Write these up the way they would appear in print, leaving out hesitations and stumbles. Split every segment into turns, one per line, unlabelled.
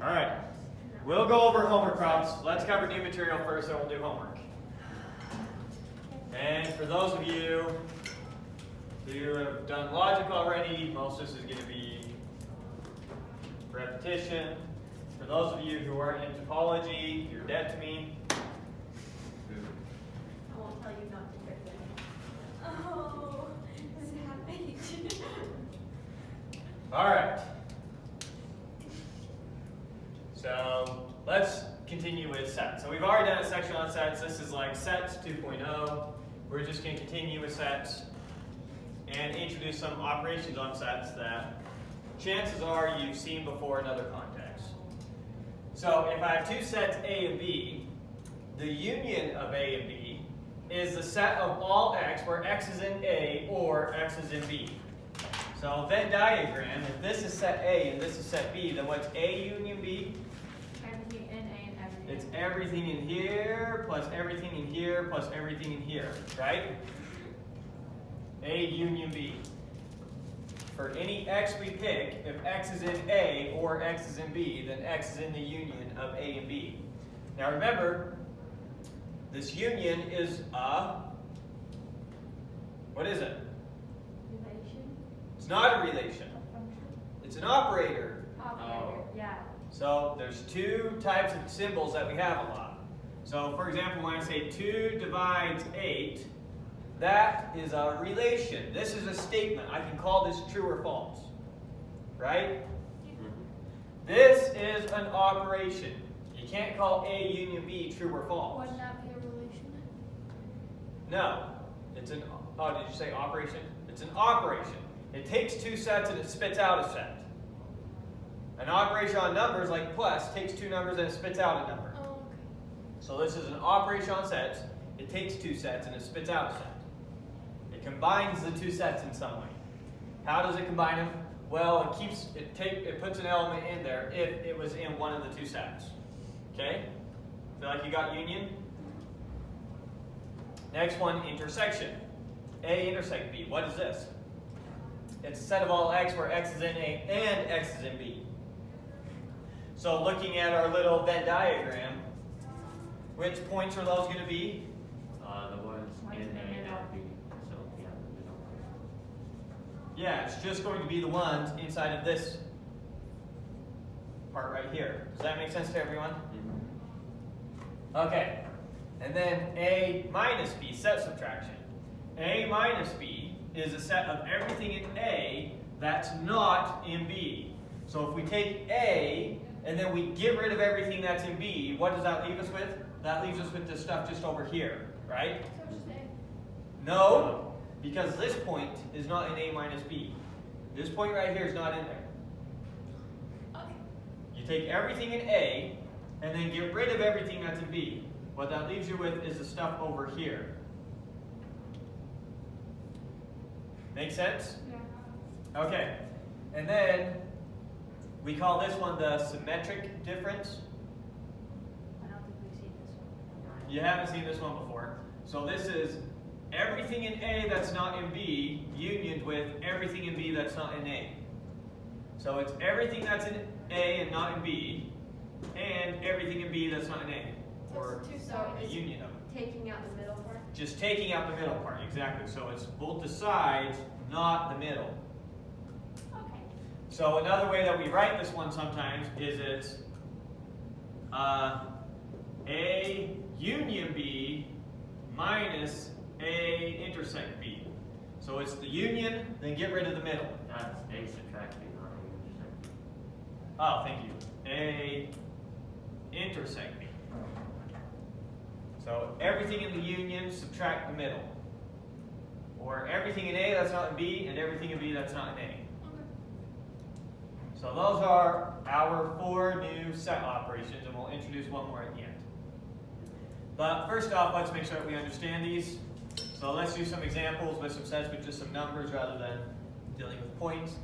All right. We'll go over homework problems. Let's cover new material first, then we'll do homework. And for those of you who have done logic already, most of this is going to be repetition. For those of you who aren't in topology, you're dead to me.
I won't tell you not to get them. Oh, this is happening.
All right. So let's continue with sets. So we've already done a section on sets. This is like sets 2.0. We're just going to continue with sets and introduce some operations on sets that chances are you've seen before in other contexts. So if I have two sets A and B, the union of A and B is the set of all x where x is in A or x is in B. So Venn diagram, if this is set A and this is set B, then what's A union B?
Everything in A and everything.
It's everything in here, plus everything in here, plus everything in here, right? A union B. For any x we pick, if x is in A or x is in B, then x is in the union of A and B. Now remember, this union is a, what is it?
Relation?
It's not a relation.
A function?
It's an operator.
Operator, yeah.
So there's two types of symbols that we have a lot. So for example, when I say 2 divides 8, that is a relation. This is a statement. I can call this true or false. Right? This is an operation. You can't call A union B true or false.
Wouldn't that be a relation?
No. It's an, oh, did you say operation? It's an operation. It takes two sets and it spits out a set. An operation on numbers like plus takes two numbers and it spits out a number.
Oh, okay.
So this is an operation on sets. It takes two sets and it spits out a set. It combines the two sets in some way. How does it combine them? Well, it puts an element in there if it was in one of the two sets. Okay? Feel like you got union? Next one, intersection. A intersect B. What is this? It's a set of all x where x is in A and x is in B. So looking at our little Venn diagram, which points are those going to be?
The ones in A and B. So yeah, the middle.
Yeah, it's just going to be the ones inside of this part right here. Does that make sense to everyone?
Mm-hmm.
Okay. And then A minus B, set subtraction. A minus B is a set of everything in A that's not in B. So if we take A and then we get rid of everything that's in B, what does that leave us with? That leaves us with this stuff just over here, right?
So just A.
No, because this point is not in A minus B. This point right here is not in there.
Okay.
You take everything in A and then get rid of everything that's in B. What that leaves you with is the stuff over here. Make sense?
Yeah.
Okay. And then we call this one the symmetric difference.
I don't think we've seen this one.
You haven't seen this one before. So this is everything in A that's not in B unioned with everything in B that's not in A. So it's everything that's in A and not in B, and everything in B that's not in A. Or a union of them.
Taking out the middle part?
Just taking out the middle part, exactly. So it's both the sides, not the middle.
Okay.
So another way that we write this one sometimes is it's A union B minus A intersect B. So it's the union, then get rid of the middle.
That's A subtracting, not A intersecting.
Oh, thank you. A intersect B. So everything in the union, subtract the middle. Or everything in A that's not in B, and everything in B that's not in A.
Okay.
So those are our 4 new set operations, and we'll introduce one more at the end. But first off, let's make sure that we understand these. So let's do some examples with some sets with just some numbers rather than dealing with points.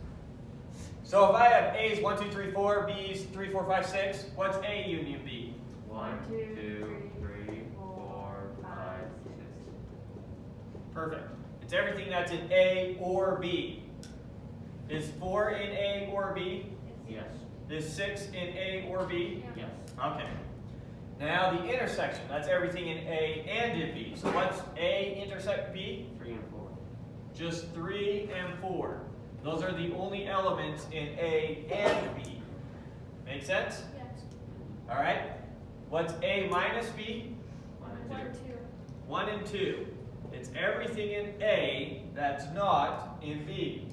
So if I have A's 1, 2, 3, 4, B's 3, 4, 5, 6, what's A union B?
1, 2, 3, 4, 5, 6.
Perfect. It's everything that's in A or B. Is 4 in A or B?
Yes.
Is 6 in A or B?
Yes.
Okay. Now the intersection, that's everything in A and in B. So what's A intersect B?
3 and 4.
Just 3 and 4. Those are the only elements in A and B. Make sense?
Yes.
All right. What's A minus B?
1 and 2.
1, 2.
1 and 2. It's everything in A that's not in B.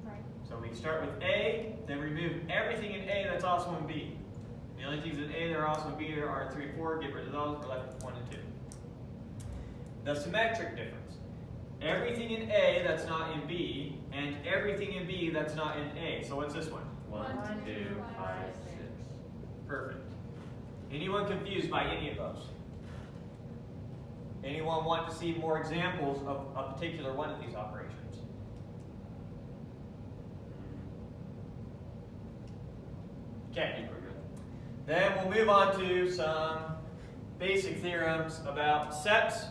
Right.
So we start with A, then remove everything in A that's also in B. The only things in A that are also in B are 3 and 4. Get rid of those. We're left with 1 and 2. The symmetric difference. Everything in A that's not in B, and everything in B that's not in A. So what's this one?
1, 2, 5, 6.
Perfect. Anyone confused by any of those? Anyone want to see more examples of a particular one of these operations? Okay. Then we'll move on to some basic theorems about sets.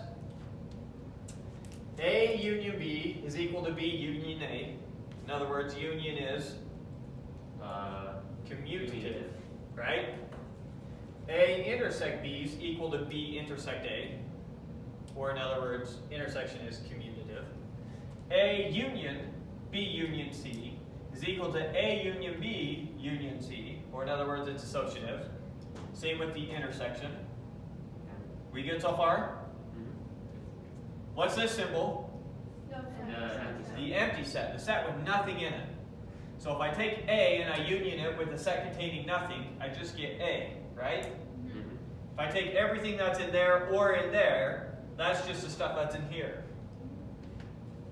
A union B is equal to B union A. In other words, union is commutative, right? A intersect B is equal to B intersect A. Or in other words, intersection is commutative. A union B union C is equal to A union B union C. Or in other words, it's associative. Same with the intersection. We good so far? What's this symbol?
No,
The empty set, the set with nothing in it. So if I take A and I union it with a set containing nothing, I just get A, right? If I take everything that's in there or in there, that's just the stuff that's in here.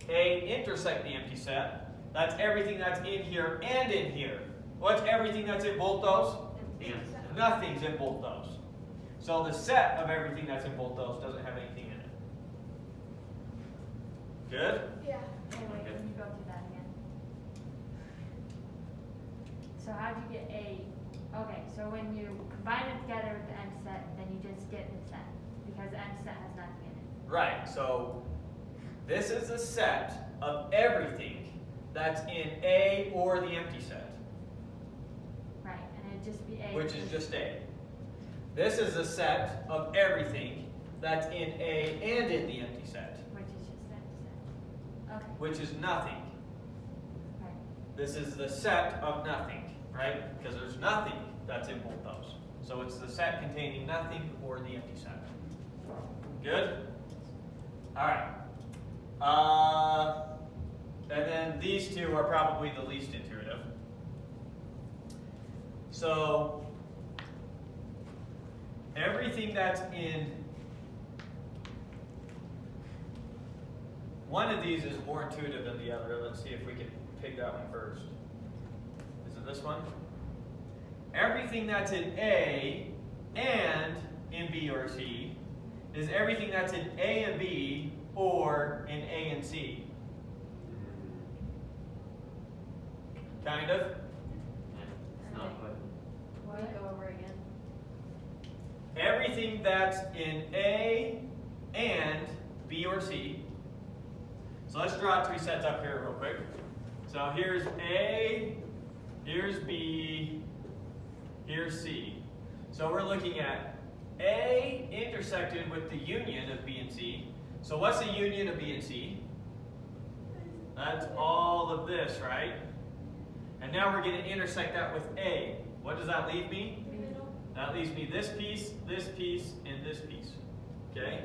A intersect the empty set, that's everything that's in here and in here. What's everything that's in both those? Nothing's in both those. So the set of everything that's in both those doesn't have anything in it. Good?
Yeah.
Hey, wait, can you go through that again? So how'd you get A? Okay, so when you combine it together with the M set, then you just get the set, because the M set has nothing in it.
Right, so this is a set of everything that's in A or the empty set,
Right, and it'd just be A.
which is just A. This is a set of everything that's in A and in the empty set,
Which is just M set. Okay,
which is nothing.
right.
This is the set of nothing, right? Because there's nothing that's in both those. So it's the set containing nothing or the empty set. Good? All right. And then these two are probably the least intuitive. So everything that's in one of these is more intuitive than the other. Let's see if we can pick that one first. Is it this one? Everything that's in A and in B or C is everything that's in A and B or in A and C. Kind of?
It's not put.
Will you go over again?
Everything that's in A and B or C. So let's draw 3 sets up here real quick. So here's A, here's B, here's C. So we're looking at A intersected with the union of B and C. So what's the union of B and C? That's all of this, right? And now we're going to intersect that with A. What does that leave me?
Middle.
That leaves me this piece, and this piece. Okay?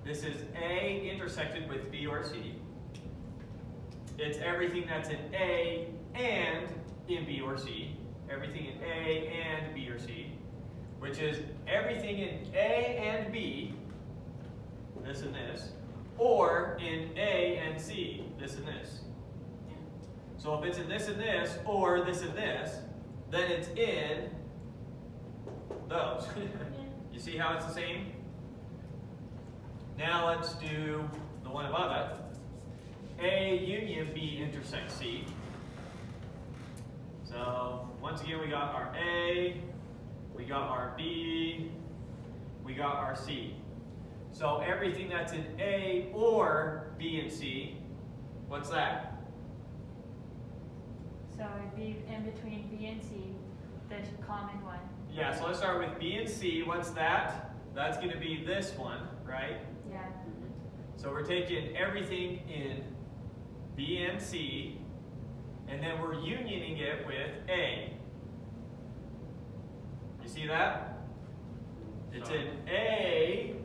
This is A intersected with B or C. It's everything that's in A and in B or C. Everything in A and B or C. Which is everything in A and B, this and this, or in A and C, this and this. So if it's in this and this, or this and this, then it's in those. You see how it's the same? Now let's do the one above it. A union B intersect C. So once again we got our A, we got our B, we got our C. So everything that's in A or B and C, what's that?
So it'd be in between a common one.
Yeah, so let's start with B and C. What's that? That's going to be this one, right?
Yeah.
So we're taking everything in B and C, and then we're unioning it with A. You see that? It's in A,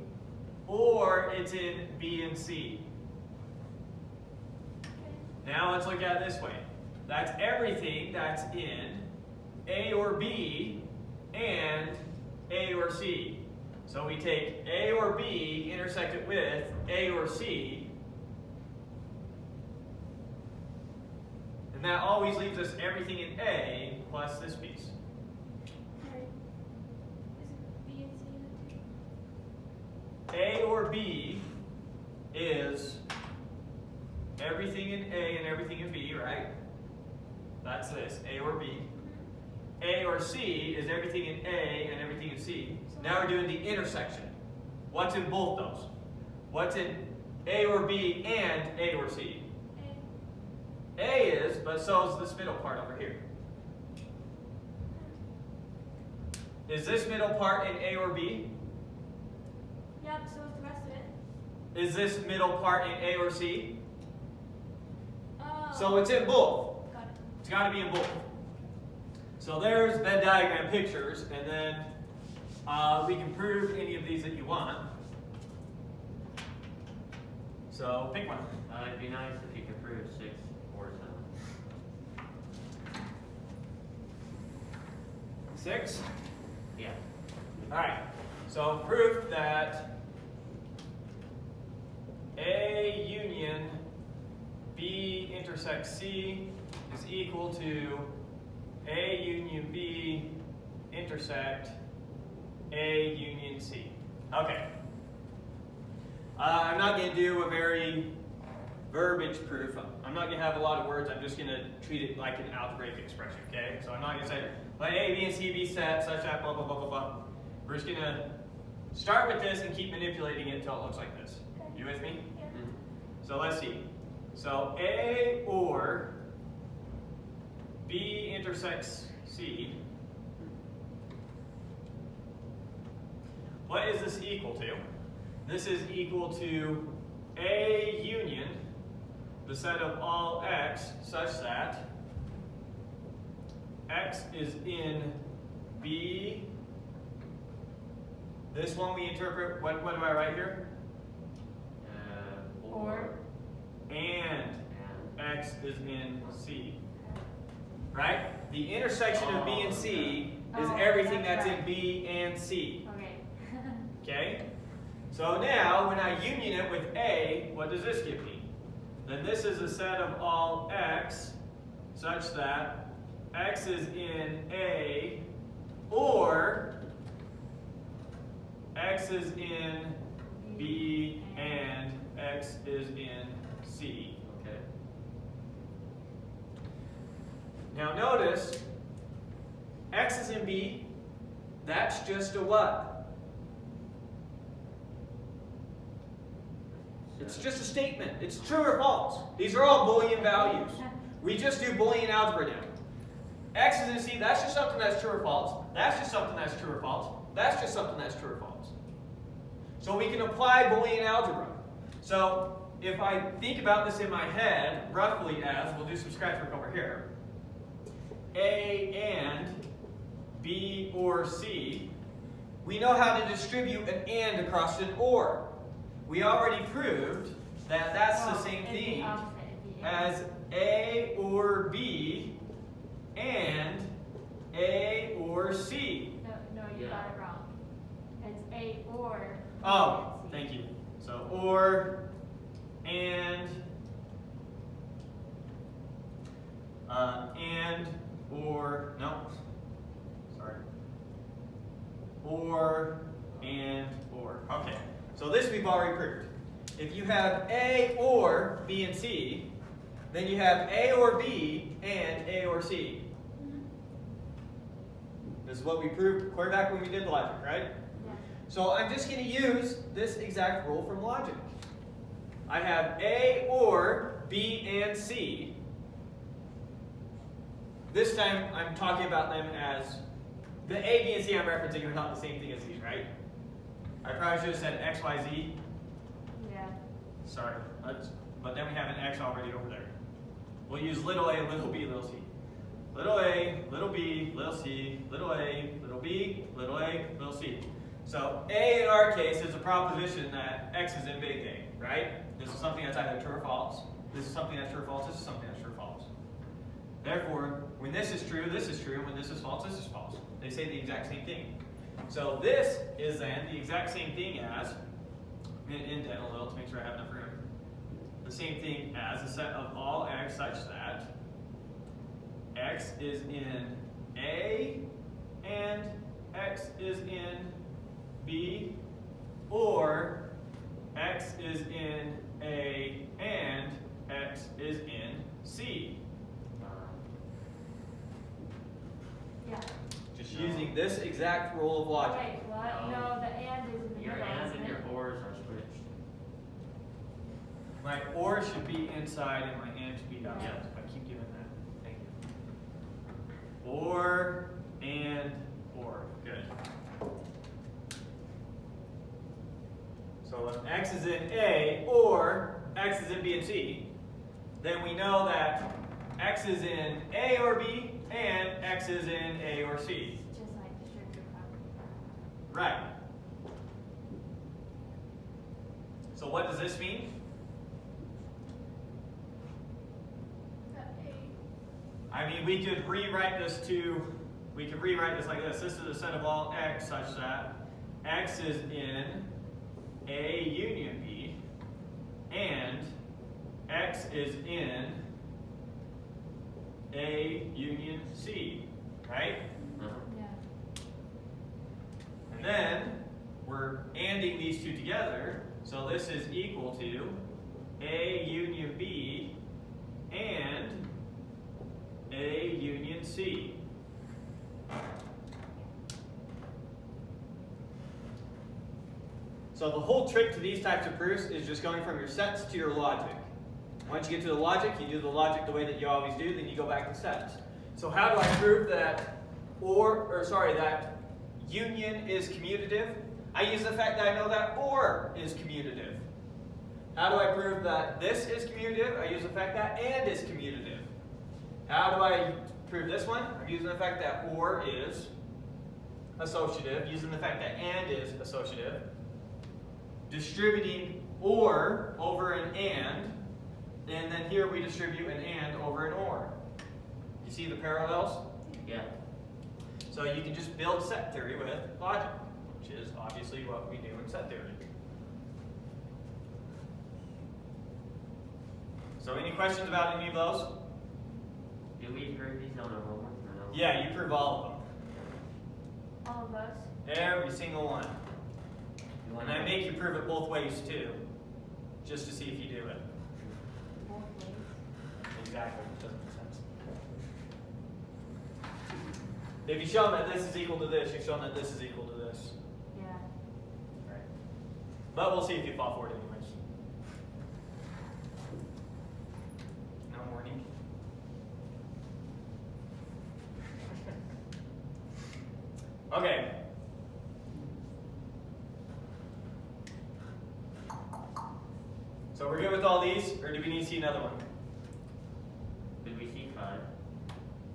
or it's in B and C. Now let's look at it this way. That's everything that's in A or B and A or C. So we take A or B, intersect it with A or C, and that always leaves us everything in A plus this piece.
Alright. Is B and C in
A or B is everything in A and everything in B, right? That's this, A or B. A or C is everything in A and everything in C. Now we're doing the intersection. What's in both those? What's in A or B and A or C?
A?
A is, but so is this middle part over here. Is this middle part in A or B?
Yep, so is the rest of it.
Is this middle part in A or C?
Oh.
So it's in both.
Got it.
It's got to be in both. So there's Venn diagram pictures, and then we can prove any of these that you want. So pick one.
It'd be nice if you could prove 6 or 7.
6?
Yeah.
Alright, so proof that A union B intersect C is equal to A union B intersect A union C. Okay. I'm not going to do a very verbiage proof. I'm not going to have a lot of words. I'm just going to treat it like an algebraic expression, okay? So I'm not going to say, let A, B, and C be set such that blah, blah, blah, blah, blah. We're just going to start with this and keep manipulating it until it looks like this. You with me?
Yeah.
So let's see. So A or B intersects C. What is this equal to? This is equal to A union, the set of all x, such that x is in B. This one we interpret, what do I write here?
Or.
And x is in C. Right? The intersection of B and C is
Oh,
everything
that's
that's in
right.
B and C.
Okay.
Okay? So now, when I union it with A, what does this give me? Then this is a set of all x such that x is in A or x is in B and x is in C.
Okay.
Now notice, x is in B, that's just a what? It's just a statement. It's true or false. These are all Boolean values. We just do Boolean algebra now. X is in C, that's just something that's true or false. That's just something that's true or false. That's just something that's true or false. So we can apply Boolean algebra. So if I think about this in my head, roughly as, we'll do some scratch work over here, A and B or C, we know how to distribute an and across an or. We already proved that that's the same
It'd be
thing
opposite, it'd be
as A or B and A or C.
No, you
Yeah.
got it wrong. It's A or.
Oh,
B and C.
thank you. So or and or no, sorry. Or and or. Okay. So this we've already proved. If you have A or B and C, then you have A or B and A or C. This is what we proved way back when we did logic, right?
Yeah.
So I'm just going to use this exact rule from logic. I have A or B and C. This time I'm talking about them as The A, B, and C I'm referencing are not the same thing as these, right? I probably should have said X, Y, Z.
Yeah.
Sorry. But then we have an X already over there. We'll use little a, little b, little c. Little a, little b, little c, little a, little b, little a, little c. So A in our case is a proposition that X is in big A, right? This is something that's either true or false. This is something that's true or false. This is something that's true or false. Therefore, when this is true, this is true. And when this is false, this is false. They say the exact same thing. So this is then the exact same thing as, I'm going to indent a little to make sure I have enough room. The same thing as a set of all X such that X is in A and X is in B, or X is in A and X is in C.
Yeah.
Just using this exact rule of logic.
Wait, what? No, the and is in the
Your
middle.
ands
isn't
and your
it?
ors are switched.
My or should be inside and my and should be outside.
Yeah.
If I keep doing that. Thank you. Or and or. Good. So if X is in A or X is in B and C, then we know that X is in A or B and X is in A or C.
It's just like distributive property.
Right. So what does this mean? I mean, we could rewrite this like this. This is a set of all X such that X is in A union B and X is in A union C, right?
Yeah.
And then we're anding these two together, so this is equal to A union B and A union C. So the whole trick to these types of proofs is just going from your sets to your logic. Once you get to the logic, you do the logic the way that you always do, then you go back to sets. So how do I prove that that union is commutative? I use the fact that I know that or is commutative. How do I prove that this is commutative? I use the fact that and is commutative. How do I prove this one? I'm using the fact that or is associative, using the fact that and is associative, distributing or over an and then here we distribute an and over an or. You see the parallels?
Yeah.
So you can just build set theory with logic, which is obviously what we do in set theory. So any questions about any of those?
Do we prove these on our homework or no?
Yeah, you prove all of them.
All of us.
Every single one.
You want
And I
to-
make you prove it both ways too, just to see if you do it.
Both ways.
Exactly, it doesn't make sense. If you show them that this is equal to this, you've shown that this is equal to this.
Yeah.
Right. But we'll see if you fall for it anyways. No warning. Okay. So we're good with all these, or do we need to see another one?
Did we see 5?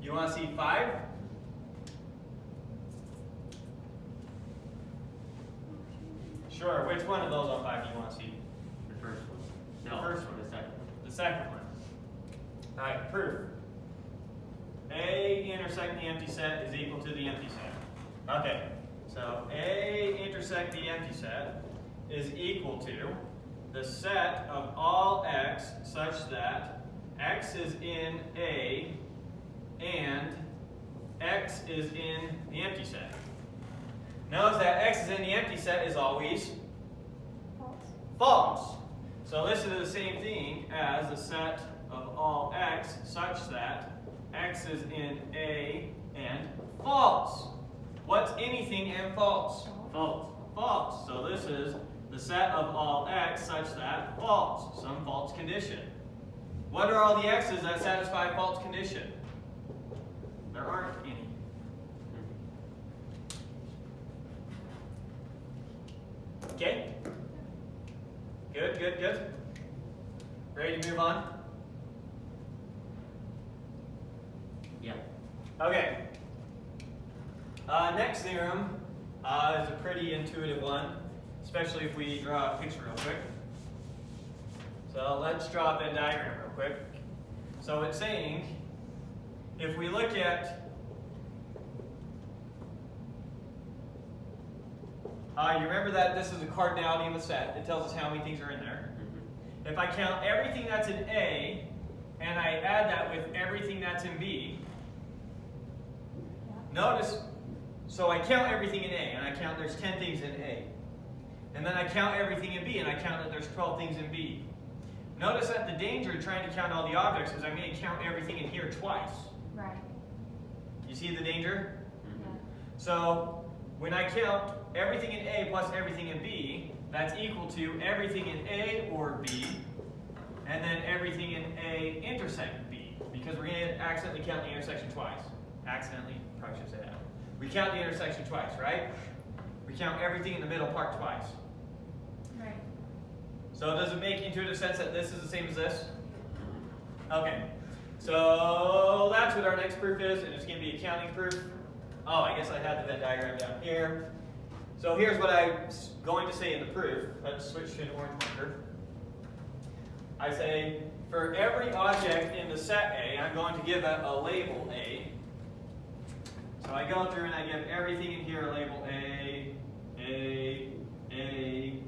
You want to see 5? Sure. Which one of those on 5 do you want to see?
The first one.
The
No,
first one.
The second one.
The second one. All right, proof. A intersect the empty set is equal to the empty set. Okay, so A intersect the empty set is equal to the set of all X such that X is in A and X is in the empty set. Notice that X is in the empty set is always
False.
false. So this is the same thing as the set of all X such that X is in A and false. What's anything and false?
False.
False. So this is the set of all X such that false, some false condition. What are all the X's that satisfy false condition? There aren't any. Okay? Good, good, good. Ready to move on?
Yeah.
Okay. Next theorem is a pretty intuitive one, especially if we draw a picture real quick. So let's draw a Venn diagram real quick. So it's saying, if we look at you remember that this is a cardinality of a set. It tells us how many things are in there. If I count everything that's in A, and I add that with everything that's in B, notice, so I count everything in A, and I count there's 10 things in A. And then I count everything in B, and I count that there's 12 things in B. Notice that the danger of trying to count all the objects is I'm going to count everything in here twice.
Right.
You see the danger?
Yeah.
So when I count everything in A plus everything in B, that's equal to everything in A or B, and then everything in A intersect B, because we're going to accidentally count the intersection twice. Accidentally, probably should say that. We count the intersection twice, right? We count everything in the middle part twice.
Right.
So does it make intuitive sense that this is the same as this? Okay. So that's what our next proof is, and it's going to be a counting proof. Oh, I guess I had the Venn diagram down here. So here's what I'm going to say in the proof. Let's switch to an orange marker. I say, for every object in the set A, I'm going to give it a label A. So I go through and I give everything in here a label A, A, A,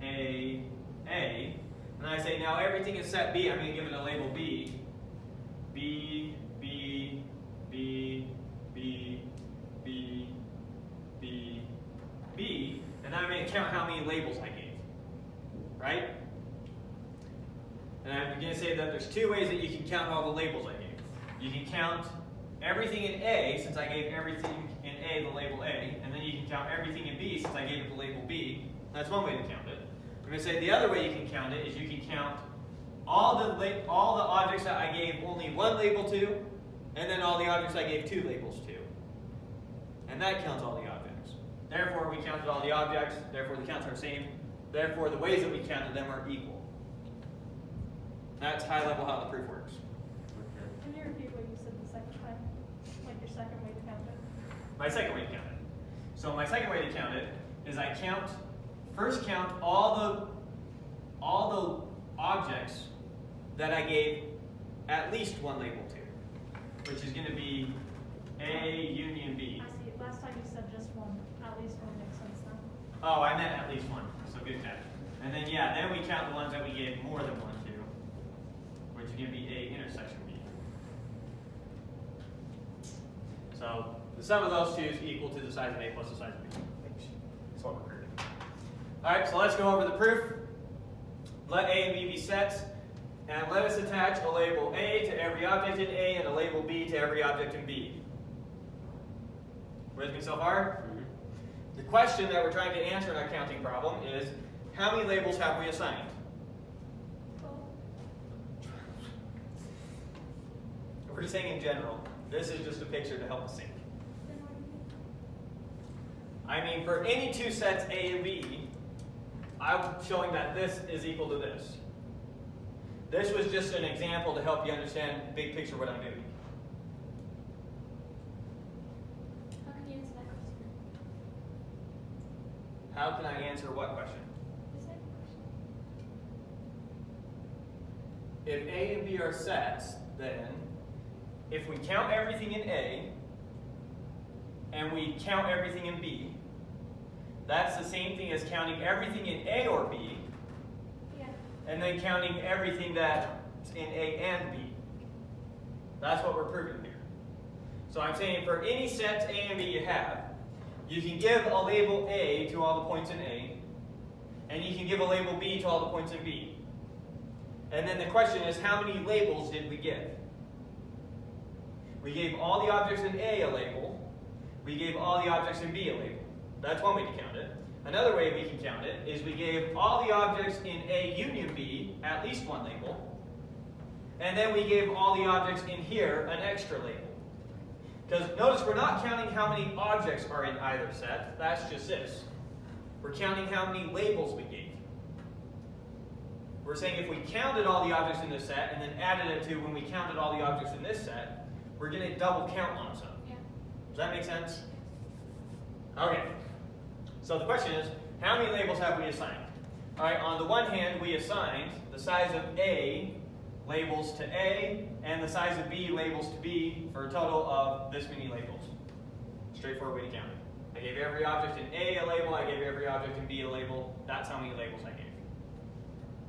A, A. And I say, now everything in set B, I'm going to give it a label B. B, B, B, B, B, B, B. And then I'm going to count how many labels I gave. Right? And I'm going to say that there's two ways that you can count all the labels I gave. You can count everything in A, since I gave everything in A the label A, and then you can count everything in B, since I gave it the label B. That's one way to count it. I'm going to say the other way you can count it is you can count all the objects that I gave only one label to, and then all the objects I gave two labels to. And that counts all the objects. Therefore, we counted all the objects, therefore the counts are the same, therefore the ways that we counted them are equal. That's high level how the proof works.
Can you repeat what you said the second time? Like your second way to count it?
My second way to count it. So my second way to count it is I first count all the objects that I gave at least one label to, which is going to be A union B.
I see. Last time you said just one. At least one makes sense now.
Oh, I meant at least one, so good catch. And then yeah, then we count the ones that we gave more than one to, which is going to be A intersection B. So the sum of those two is equal to the size of A plus the size of B. That's what we're proving. All right, so let's go over the proof. Let A and B be sets, and let us attach a label A to every object in A and a label B to every object in B. With me so far? The question that we're trying to answer in our counting problem is, how many labels have we assigned? We're saying in general. This is just a picture to help us think. I mean, for any two sets A and B, I'm showing that this is equal to this. This was just an example to help you understand big picture what I'm doing.
How can you answer that question?
How can I answer what question?
The second question.
If A and B are sets, then if we count everything in A and we count everything in B, that's the same thing as counting everything in A or B,
Yeah.
and then counting everything that's in A and B. That's what we're proving here. So I'm saying for any sets A and B you have, you can give a label A to all the points in A, and you can give a label B to all the points in B. And then the question is, how many labels did we give? We gave all the objects in A a label. We gave all the objects in B a label. That's one way to count it. Another way we can count it is we gave all the objects in A union B at least one label. And then we gave all the objects in here an extra label. Because notice we're not counting how many objects are in either set. That's just this. we're counting how many labels we gave. We're saying if we counted all the objects in this set and then added it to when we counted all the objects in this set, we're going to double count on some.
Yeah.
Does that make sense? Okay. So the question is, how many labels have we assigned? All right, on the one hand, we assigned the size of A labels to A and the size of B labels to B for a total of this many labels. Straightforward way to count it. I gave every object in A a label, I gave every object in B a label. That's how many labels I gave.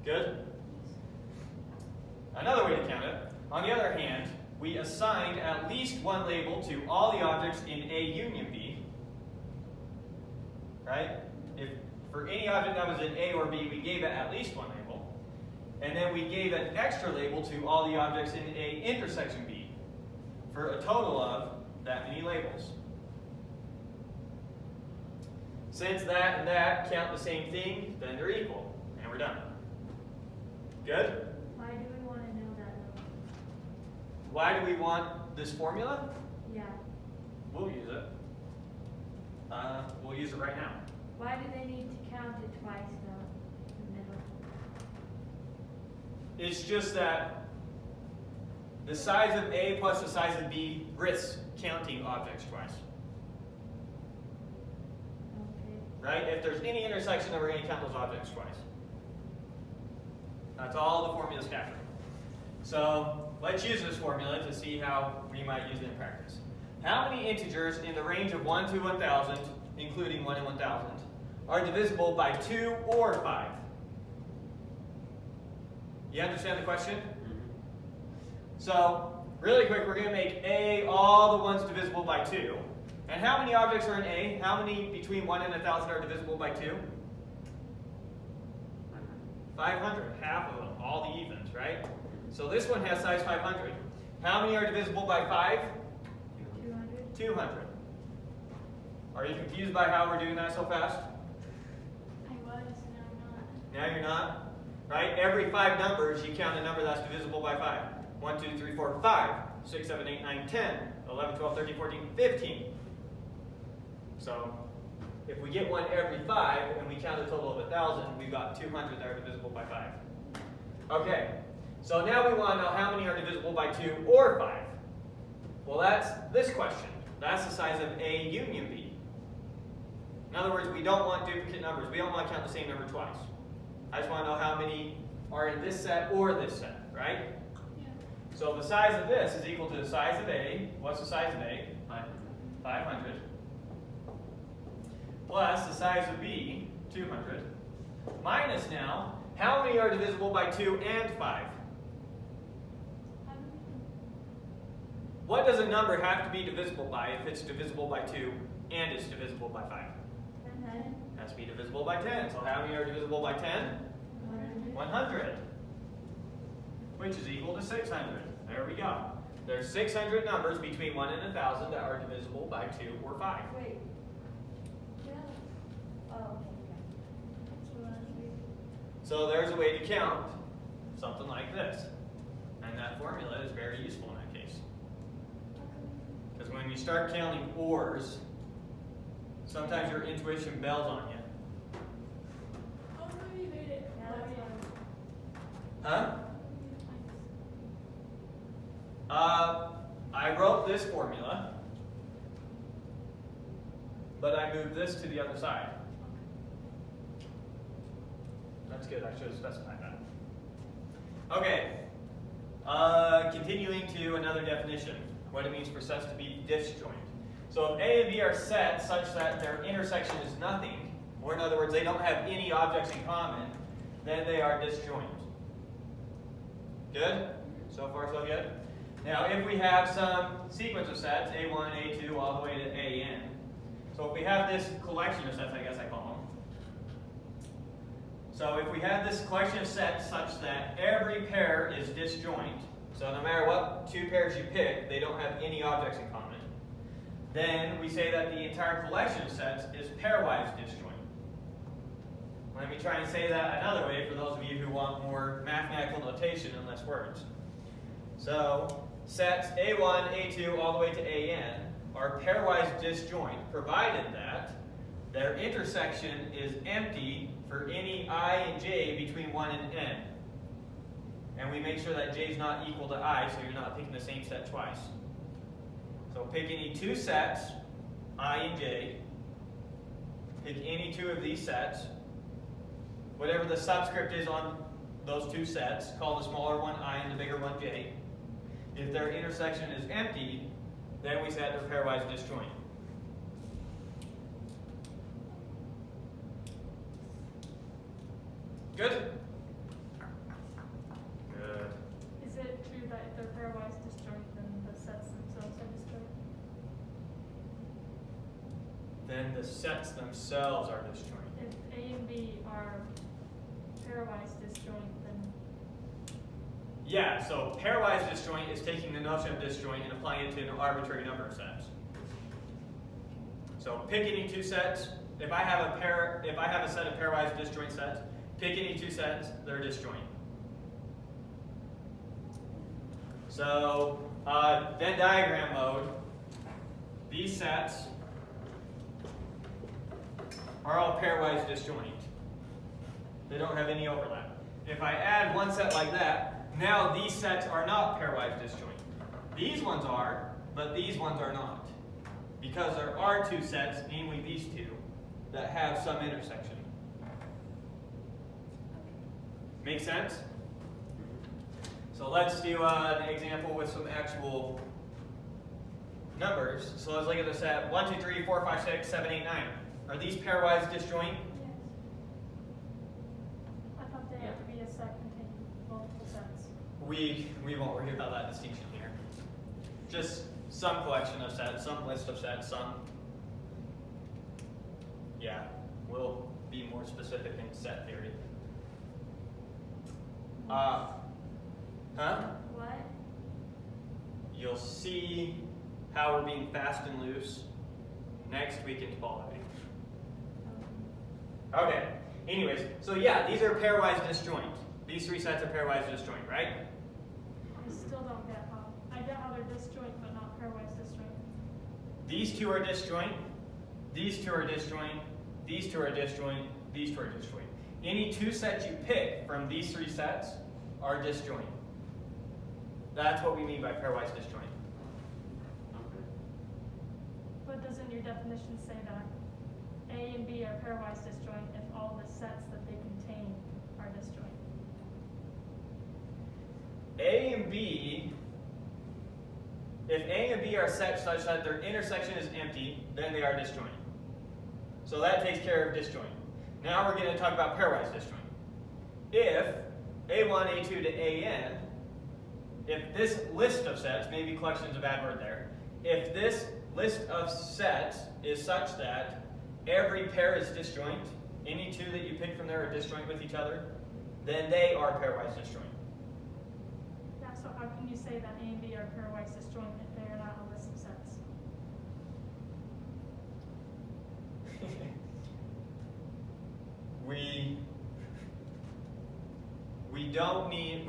Good? Another way to count it, on the other hand, we assigned at least one label to all the objects in A union B. Right? If for any object that was in A or B, we gave it at least one label. And then we gave an extra label to all the objects in A intersection B for a total of that many labels. Since that and that count the same thing, then they're equal, and we're done. Good?
Why do we want to know that number?
Why do we want this formula?
Yeah.
We'll use it. We'll use it right now.
Why do they need to count it twice though, in the middle?
It's just that the size of A plus the size of B risks counting objects twice.
Okay.
Right? If there's any intersection, then we're going to count those objects twice. That's all the formulas capture. So let's use this formula to see how we might use it in practice. How many integers in the range of 1 to 1,000, including 1 and 1,000, are divisible by 2 or 5? You understand the question? So, really quick, we're going to make A all the ones divisible by 2. And how many objects are in A? How many between 1 and 1,000 are divisible by 2? 500, half of them, all the evens, right? So this one has size 500. How many are divisible by 5?
200.
200. Are you confused by how we're doing that so fast?
I was, and I'm not.
Now you're not? Right? Every 5 numbers, you count a number that's divisible by 5. 1, 2, 3, 4, 5, 6, 7, 8, 9, 10, 11, 12, 13, 14, 15. So, if we get one every 5 and we count a total of 1,000, we've got 200 that are divisible by 5. Okay, so now we want to know how many are divisible by 2 or 5. Well, that's this question. That's the size of A union B. In other words, we don't want duplicate numbers. We don't want to count the same number twice. I just want to know how many are in this set or this set, right?
Yeah.
So the size of this is equal to the size of A. What's the size of A? 500. Plus the size of B, 200. Minus now, how many are divisible by 2 and 5? What does a number have to be divisible by if it's divisible by 2 and it's divisible by 5?
10.
It has to be divisible by 10. So how many are divisible by 10?
100.
100. Which is equal to 600. There we go. There's 600 numbers between 1 and 1,000 that are divisible by 2 or 5.
Wait. Yeah. Oh, okay. That's what I was reading.
So there's a way to count something like this. And that formula is very useful in that case. Because when you start counting ors, sometimes your intuition bells on you.
Oh, no, you made it.
Yeah, that's fine.
Huh? I wrote this formula, but I moved this to the other side. That's good, I should have specified that. Okay, continuing to another definition, what it means for sets to be disjoint. So if A and B are sets such that their intersection is nothing, or in other words, they don't have any objects in common, then they are disjoint. Good? So far, so good? Now, if we have some sequence of sets, A1, A2, all the way to AN. So if we have this collection of sets, I guess I call them. So if we have this collection of sets such that every pair is disjoint, so no matter what 2 pairs you pick, they don't have any objects in common, then we say that the entire collection of sets is pairwise disjoint. Let me try and say that another way for those of you who want more mathematical notation and less words. So, sets A1, A2, all the way to AN are pairwise disjoint, provided that their intersection is empty for any I and j between 1 and n. And we make sure that j is not equal to I, so you're not picking the same set twice. So pick any two sets, I and j. Pick any two of these sets. Whatever the subscript is on those two sets, call the smaller one I and the bigger one j. If their intersection is empty, then we set their pairwise disjoint. Good? Good.
Is it true that if they're pairwise disjoint, then the sets themselves are disjoint?
Then the sets themselves are disjoint.
If A and B are pairwise disjoint, then
Yeah, so pairwise disjoint is taking the notion of disjoint and applying it to an arbitrary number of sets. So pick any two sets. If I have a set of pairwise disjoint sets, pick any two sets, they're disjoint. So Venn diagram mode, these sets are all pairwise disjoint. They don't have any overlap. If I add one set like that, now these sets are not pairwise disjoint. These ones are, but these ones are not. Because there are two sets, namely these two, that have some intersection. Make sense? So let's do an example with some actual numbers. So let's look at the set 1, 2, 3, 4, 5, 6, 7, 8, 9. Are these pairwise disjoint?
yes. I thought they had to be a set containing multiple sets.
We won't worry about that distinction here. Just some collection of sets, some list of sets, some. Yeah, we'll be more specific in set theory.
What?
You'll see how we're being fast and loose next week in topology. Okay, anyways, so yeah, these are pairwise disjoint. These three sets are pairwise disjoint, right?
I still don't get how. I get how they're disjoint, but not pairwise disjoint.
These two are disjoint, these two are disjoint, these two are disjoint, these two are disjoint. Any two sets you pick from these three sets are disjoint. That's what we mean by pairwise disjoint.
Okay.
But doesn't your definition say that A and B are pairwise disjoint if all the sets that they contain are disjoint?
A and B, if A and B are set such that their intersection is empty, then they are disjoint. So that takes care of disjoint. Now we're going to talk about pairwise disjoint. If A1, A2 to AN, if this list of sets, maybe collection's a bad word there, if this list of sets is such that every pair is disjoint, any two that you pick from there are disjoint with each other, then they are pairwise disjoint.
Yeah, so how can you say that A and B are pairwise disjoint if they are not a list of sets?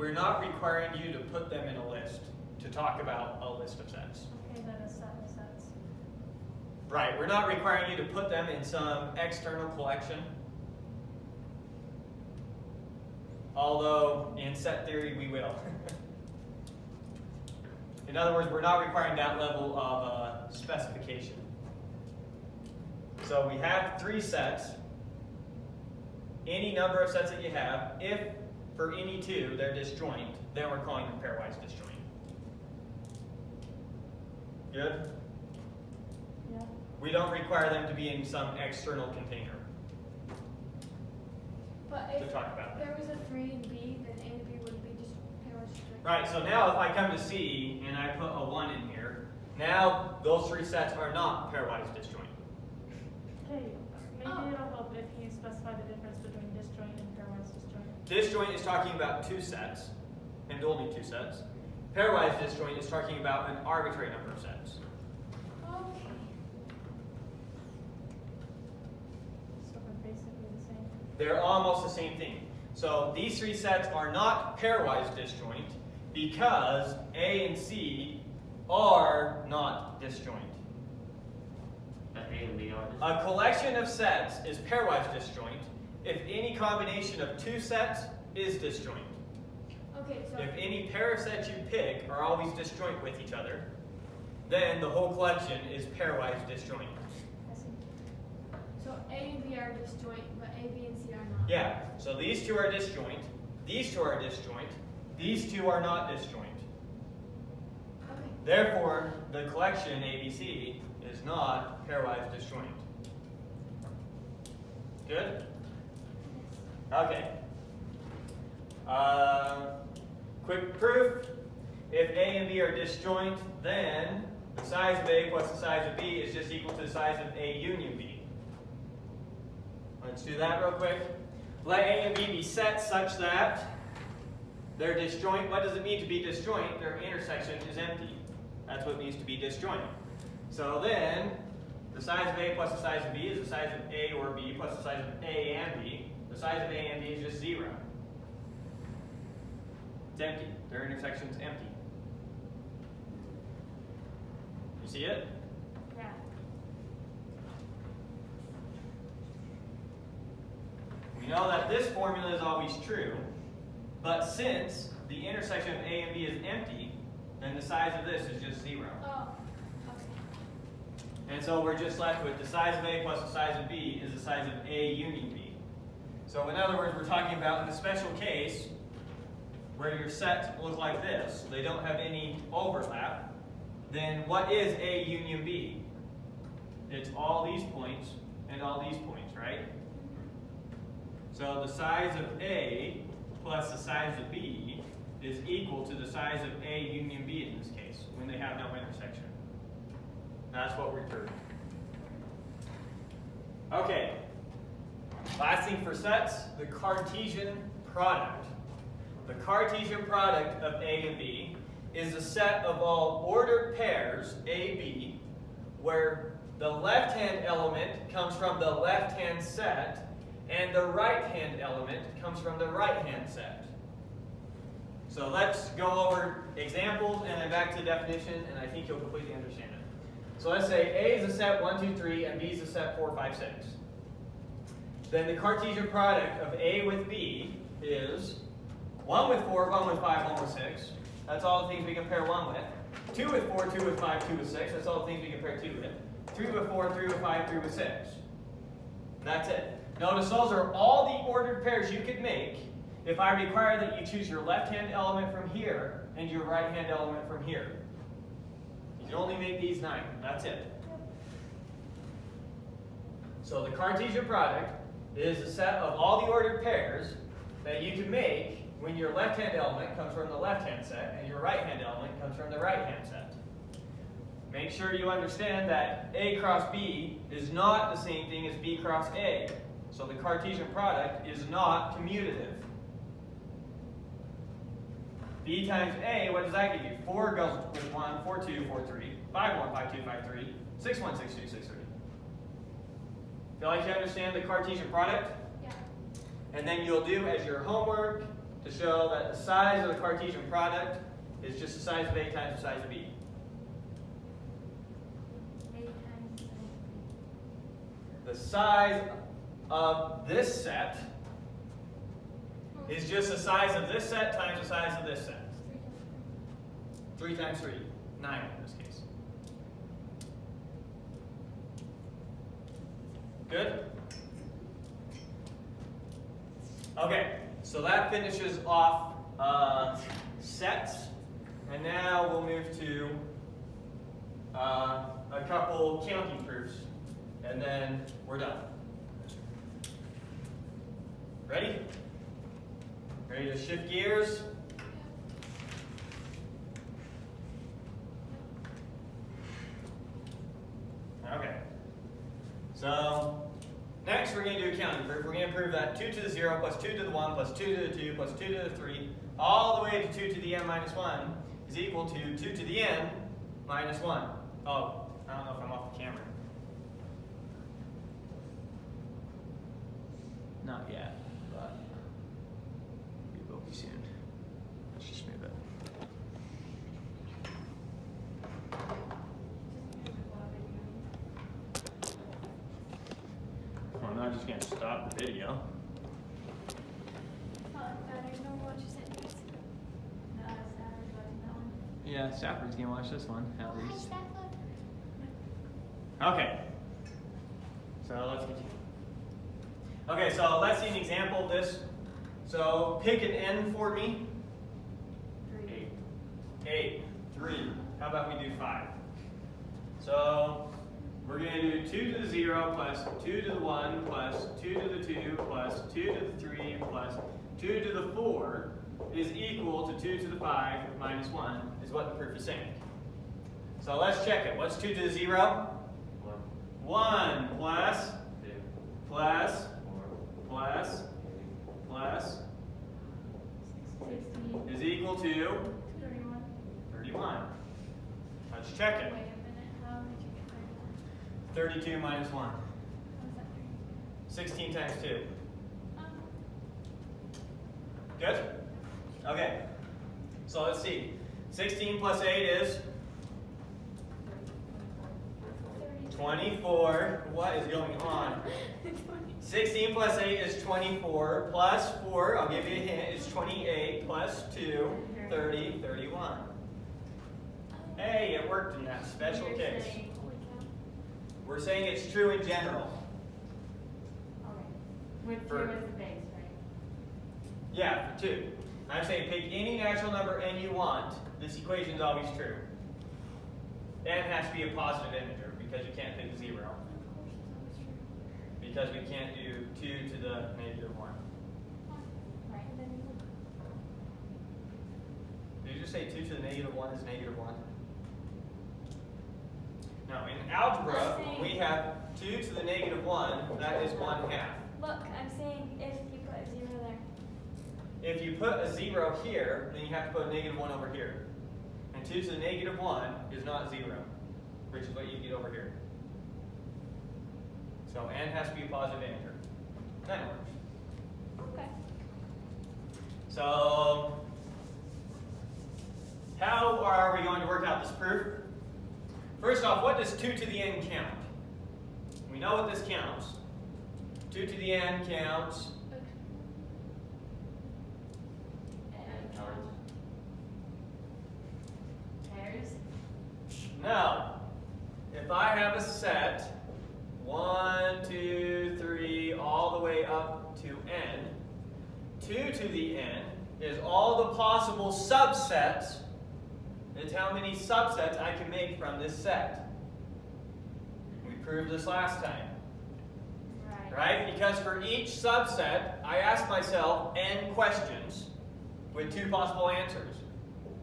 We're not requiring you to put them in a list to talk about a list of sets.
Okay, then a set of sets.
Right, we're not requiring you to put them in some external collection. Although, in set theory, we will. In other words, we're not requiring that level of specification. So we have three sets. Any number of sets that you have, if for any two they're disjoint, then we're calling them pairwise disjoint. Good?
Yeah.
We don't require them to be in some external container
But
to
if
talk about that.
there was a 3 and B, then A and B would be just pairwise disjoint.
Right, so now if I come to C and I put a 1 in here, now those three sets are not pairwise disjoint.
Okay, maybe it'll help if you specify the difference between disjoint and pairwise disjoint.
Disjoint is talking about two sets, and only two sets. Pairwise disjoint is talking about an arbitrary number of sets.
Okay.
So they're basically the same.
They're almost the same thing. So these three sets are not pairwise disjoint because A and C are not disjoint.
But A and and B are disjoint.
A collection of sets is pairwise disjoint if any combination of two sets is disjoint.
Okay, so
If any pair of sets you pick are always disjoint with each other, then the whole collection is pairwise disjoint.
so A and B are disjoint, but A, B, and C are not.
Yeah, so these two are disjoint, these two are disjoint, these two are not disjoint.
Okay.
Therefore, the collection ABC is not pairwise disjoint. Good? Okay. Quick proof. If A and B are disjoint, then the size of A plus the size of B is just equal to the size of A union B. Let's do that real quick. Let A and B be set such that they're disjoint. What does it mean to be disjoint? Their intersection is empty. That's what it means to be disjoint. So then, the size of A plus the size of B is the size of A or B plus the size of A and B. The size of A and B is just 0. It's empty. Their intersection is empty. You see it?
Yeah.
We know that this formula is always true, but since the intersection of A and B is empty, then the size of this is just 0.
Oh, okay.
And so we're just left with the size of A plus the size of B is the size of A union B. So in other words, we're talking about in the special case where your sets look like this, they don't have any overlap, then what is A union B? It's all these points and all these points, right? So the size of A plus the size of B is equal to the size of A union B in this case, when they have no intersection. That's what we're proving. Okay. Last thing for sets, the Cartesian product. The Cartesian product of A and B is a set of all ordered pairs, A, B, where the left-hand element comes from the left-hand set, and the right-hand element comes from the right-hand set. So let's go over examples and then back to definition, and I think you'll completely understand it. So let's say A is a set 1, 2, 3, and B is a set 4, 5, 6. Then the Cartesian product of A with B is 1 with 4, 1 with 5, 1 with 6. That's all the things we can pair 1 with. 2 with 4, 2 with 5, 2 with 6. That's all the things we can pair 2 with. 3 with 4, 3 with 5, 3 with 6. That's it. Notice those are all the ordered pairs you could make if I require that you choose your left-hand element from here and your right-hand element from here. You can only make these 9. That's it. So the Cartesian product is a set of all the ordered pairs that you can make when your left-hand element comes from the left-hand set and your right-hand element comes from the right-hand set. Make sure you understand that A cross B is not the same thing as B cross A. So the Cartesian product is not commutative. B times A, what does that give you? 4 goes with 1, 4, 2, 4, 3, 5, 1, 5, 2, 5, 3, 6, 1, 6, 2, 6, 3. Feel like you understand the Cartesian product?
Yeah.
And then you'll do as your homework to show that the size of the Cartesian product is just the size of A times the size of B.
A times B.
The size of this set is just the size of this set times the size of this set. 3 times 3, 9 in this case. Good? Okay, so that finishes off sets. And now we'll move to a couple counting proofs. And then we're done. Ready? Ready to shift gears? Okay. So, next we're going to do a counting proof. We're going to prove that 2 to the 0 plus 2 to the 1 plus 2 to the 2 plus 2 to the 3 all the way to 2 to the n minus 1 is equal to 2 to the n minus 1. Oh, I don't know if I'm off the camera. Not yet, but we will be soon. Let's just move it. not just going to stop the video.
I don't know what you said.
No, Stafford's watching that one.
Yeah, Stafford's going to watch this one, at
Hi,
least.
Stafford.
Okay. So let's continue. Okay, so let's see an example of this. So pick an n for me.
3.
8. 3. How about we do 5? So we're going to do 2 to the 0 plus 2 to the 1 plus 2 to the 2 plus 2 to the 3 plus 2 to the 4 is equal to 2 to the 5 minus 1 is what the proof is saying. So let's check it. What's 2 to the 0? 1 plus
2,
plus
4,
plus plus
16.
is equal to
31.
31. Let's check
Wait a
it.
minute, how did you get 31?
32 minus 1.
How is that
16 times 2.
3?
Good? Okay. So let's see. 16 plus 8 is 24. What is going on? 16 plus 8 is 24. Plus 4, I'll give you a hint, is 28. Plus 2, 30, 31. Hey, it worked in that special
You're
case.
saying-
We're saying it's true in general.
Okay. With 2
For-
as the base, right?
Yeah, for 2. I'm saying pick any natural number n you want. This equation is always true. N has to be a positive integer because you can't pick 0. Because we can't do 2 to the negative 1.
Right.
Did you just say 2 to the negative 1 is negative 1? No, in algebra, when we have 2 to the negative 1, that is 1/2.
Look, I'm saying if you put a 0 there.
If you put a 0 here, then you have to put a negative 1 over here. And 2 to the negative 1 is not 0, which is what you get over here. So n has to be a positive integer. That works.
Okay.
So, how are we going to work out this proof? First off, what does 2 to the n count? We know what this counts. 2 to the n counts.
Pairs.
Now, if I have a set 1, 2, 3, all the way up to n, 2 to the n is all the possible subsets. It's how many subsets I can make from this set. We proved this last time, right? Because for each subset, I ask myself n questions with 2 possible answers.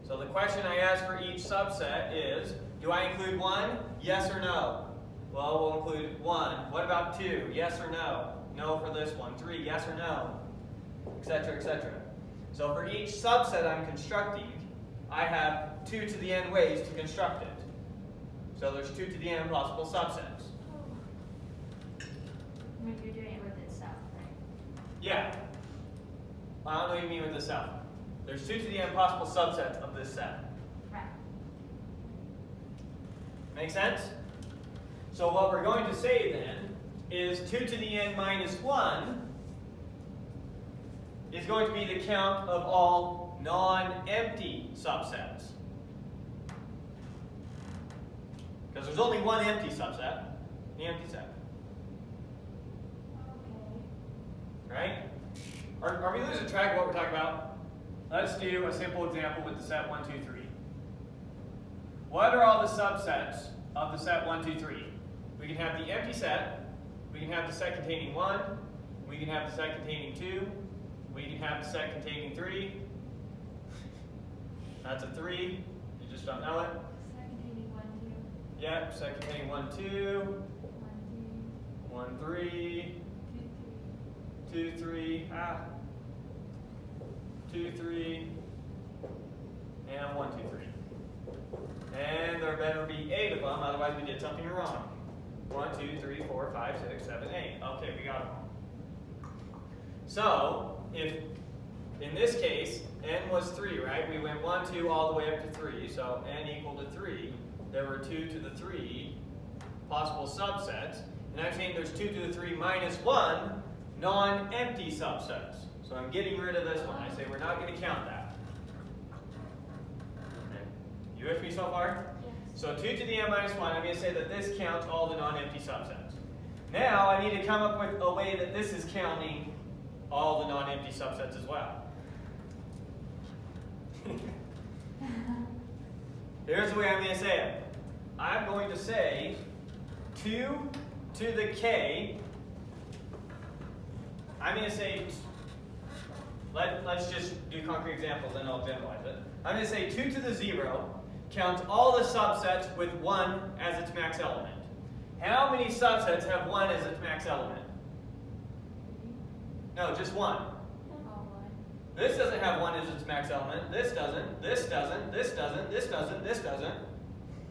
So the question I ask for each subset is, do I include 1? Yes or no? Well, we'll include 1. What about 2? Yes or no? No for this one. 3, yes or no? Etc., etc. So for each subset I'm constructing, I have 2 to the n ways to construct it. So there's 2 to the n possible subsets.
When you're doing it with itself, right?
Yeah. I don't know what you mean with this out. There's 2 to the n possible subsets of this set.
Right.
Make sense? So what we're going to say then is 2 to the n minus 1 is going to be the count of all non-empty subsets. Because there's only one empty subset, the empty set. Right? Are we losing track of what we're talking about? Let's do a simple example with the set 1, 2, 3. What are all the subsets of the set 1, 2, 3? We can have the empty set, we can have the set containing 1, we can have the set containing 2, we can have the set containing 3. That's a 3, you just don't know it.
Set containing 1, 2.
Yep, set containing 1, 2,
1,
1, 3,
2,
2, 3, 2, 3, and 1, 2, 3. And there better be 8 of them, otherwise we did something wrong. 1, 2, 3, 4, 5, 6, 7, 8. Okay, we got them all. So, if in this case, n was 3, right? We went 1, 2, all the way up to 3. So n equal to 3. There were 2 to the 3 possible subsets. And I'm saying there's 2 to the 3 minus 1 non-empty subsets. So I'm getting rid of this one. I say we're not going to count that.
Okay.
You with me so far?
Yes.
So 2 to the n minus 1, I'm going to say that this counts all the non-empty subsets. Now I need to come up with a way that this is counting all the non-empty subsets as well. Here's the way I'm going to say it. I'm going to say 2 to the k. I'm going to say, let's just do concrete examples and I'll generalize it. I'm going to say 2 to the 0 counts all the subsets with 1 as its max element. How many subsets have 1 as its max element? No, just 1. This doesn't have 1 as its max element. This doesn't. This doesn't. This doesn't. This doesn't. This doesn't.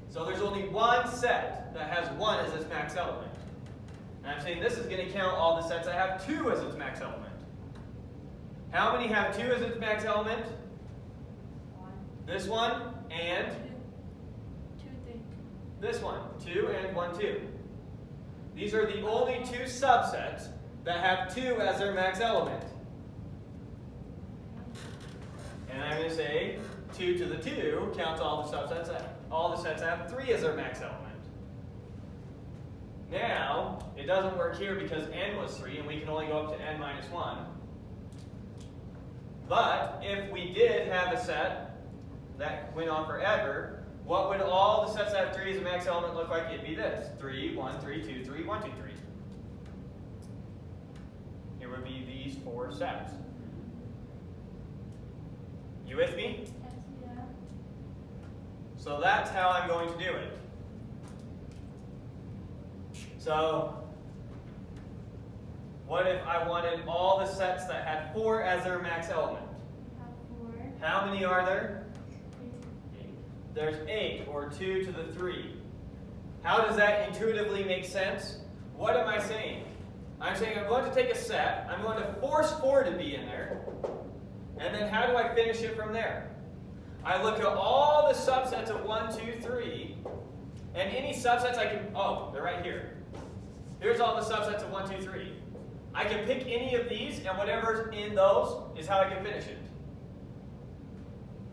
So there's only one set that has 1 as its max element. And I'm saying this is going to count all the sets that have 2 as its max element. How many have 2 as its max element?
1.
This one and
2, think.
this one. 2 and 1, 2. These are the only 2 subsets that have 2 as their max element. And I'm going to say 2 to the 2 counts all the subsets, all the sets that have 3 as their max element. Now, it doesn't work here because n was 3 and we can only go up to n minus 1. But if we did have a set that went on forever, what would all the sets that have 3 as a max element look like? It'd be this. 3, 1, 3, 2, 3, 1, 2, 3. It would be these 4 sets. You with me?
Yes, yeah.
So that's how I'm going to do it. So, what if I wanted all the sets that had 4 as their max element?
Have 4.
How many are there?
8.
There's 8, or 2 to the 3. How does that intuitively make sense? What am I saying? I'm saying I'm going to take a set, I'm going to force 4 to be in there, and then how do I finish it from there? I look at all the subsets of 1, 2, 3, and any subsets I can, oh, they're right here. Here's all the subsets of 1, 2, 3. I can pick any of these, and whatever's in those is how I can finish it.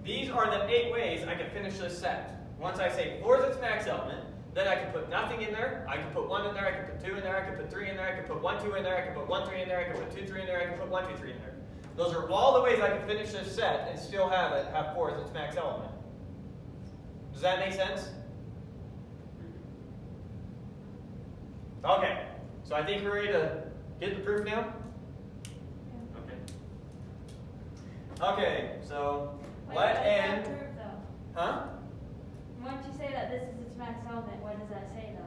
These are the 8 ways I can finish this set. Once I say 4 is its max element, then I can put nothing in there, I can put 1 in there, I can put 2 in there, I can put 3 in there, I can put 1, 2 in there, I can put 1, 3 in there, I can put 2, 3 in there, I can put 1, 2, 3 in there. Those are all the ways I can finish this set and still have 4 as its max element. Does that make sense? Okay, so I think we're ready to get the proof now?
Okay.
Okay, so
Wait,
let
what does that
n,
prove, though?
huh?
Once you say that this is its max element, what does that say, though?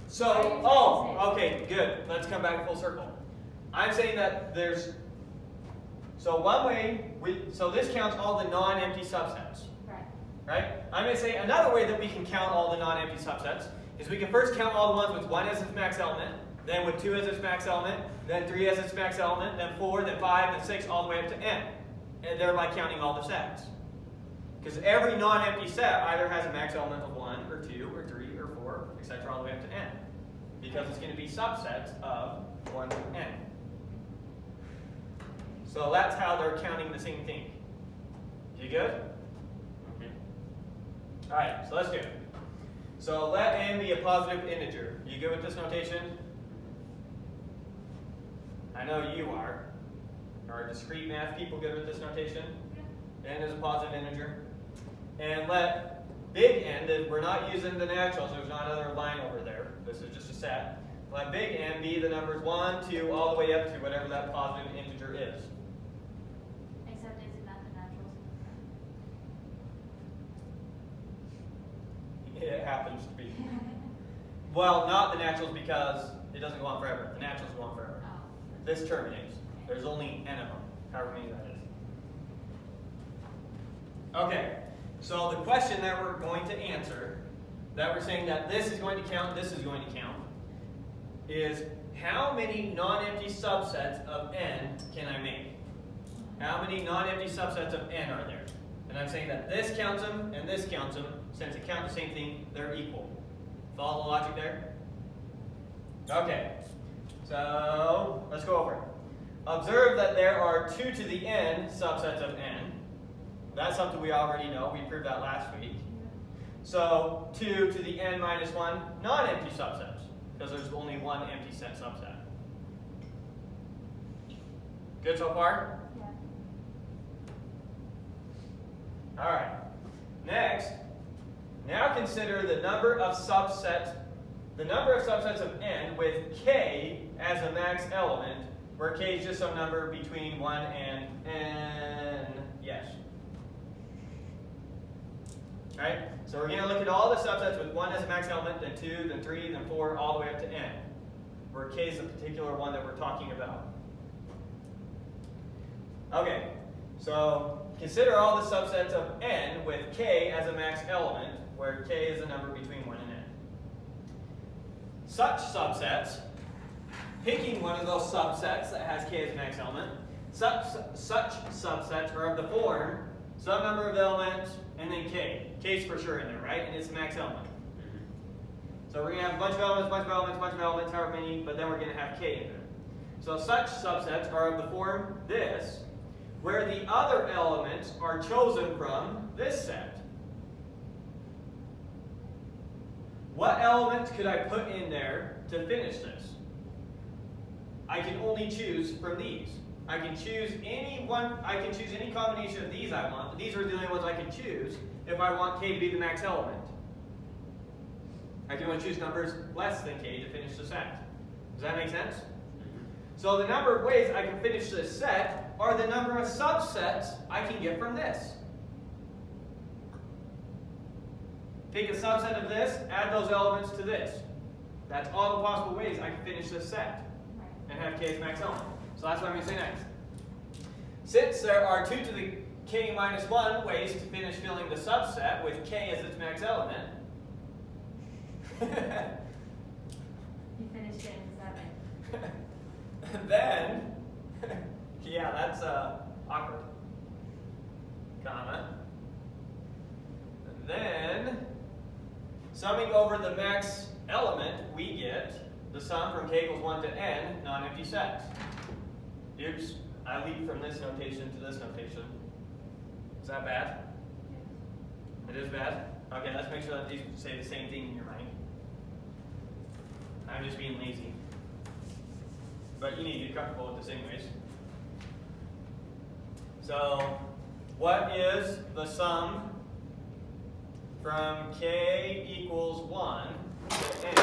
So, oh, okay, good. Let's come back full circle. I'm saying that there's, so one way, so this counts all the non-empty subsets,
Right.
right? I'm going to say another way that we can count all the non-empty subsets is we can first count all the ones with 1 as its max element, then with 2 as its max element, then 3 as its max element, then 4, then 5, then 6, all the way up to n, and thereby counting all the sets. Because every non-empty set either has a max element of 1, or 2, or 3, or 4, etc., all the way up to n. Because it's going to be subsets of 1 to n. So that's how they're counting the same thing. You good?
Okay.
Alright, so let's do it. So let n be a positive integer. You good with this notation? I know you are. Are discrete math people good with this notation? N is a positive integer. And let big N, that we're not using the naturals, there's not another line over there. This is just a set. Let big N be the numbers 1, 2, all the way up to whatever that positive integer is.
Except it's not the naturals.
It happens to be. Well, not the naturals because it doesn't go on forever. The naturals go on forever.
Oh.
This terminates. There's only n of them, however many that is. Okay, so the question that we're going to answer, that we're saying that this is going to count, this is going to count, is how many non-empty subsets of n can I make? How many non-empty subsets of n are there? And I'm saying that this counts them and this counts them. Since it counts the same thing, they're equal. Follow the logic there? Okay, so let's go over it. Observe that there are 2 to the n subsets of n. That's something we already know. We proved that last week. So 2 to the n minus 1 non-empty subsets, because there's only one empty set subset. Good so far?
Yeah.
All right. Next, now consider the number of subsets of n with k as a max element, where k is just some number between 1 and n. Yes. Right? So we're going to look at all the subsets with 1 as a max element, then 2, then 3, then 4, all the way up to n, where k is the particular one that we're talking about. Okay, so consider all the subsets of n with k as a max element, where k is a number between 1 and n. Such subsets, picking one of those subsets that has k as a max element, such subsets are of the form some number of elements and then k. K's for sure in there, right? And it's a max element. So we're going to have a bunch of elements, however many, but then we're going to have k in there. So such subsets are of the form this, where the other elements are chosen from this set. What elements could I put in there to finish this? I can only choose from these. I can choose any combination of these I want, but these are the only ones I can choose if I want k to be the max element. I can only choose numbers less than k to finish the set. Does that make sense? So the number of ways I can finish this set are the number of subsets I can get from this. Take a subset of this, add those elements to this. That's all the possible ways I can finish this set and have k as max element. So that's what I'm going to say next. Since there are 2 to the k minus 1 ways to finish filling the subset with k as its max element,
You finished it in 7.
then, yeah, that's awkward. Comma. Then, summing over the max element, we get the sum from k equals 1 to n non-empty sets. Oops, I leap from this notation to this notation. Is that bad? It is bad? Okay, let's make sure that these say the same thing in your mind. I'm just being lazy. But you need to get comfortable with this anyways. So, what is the sum from k equals 1 to n?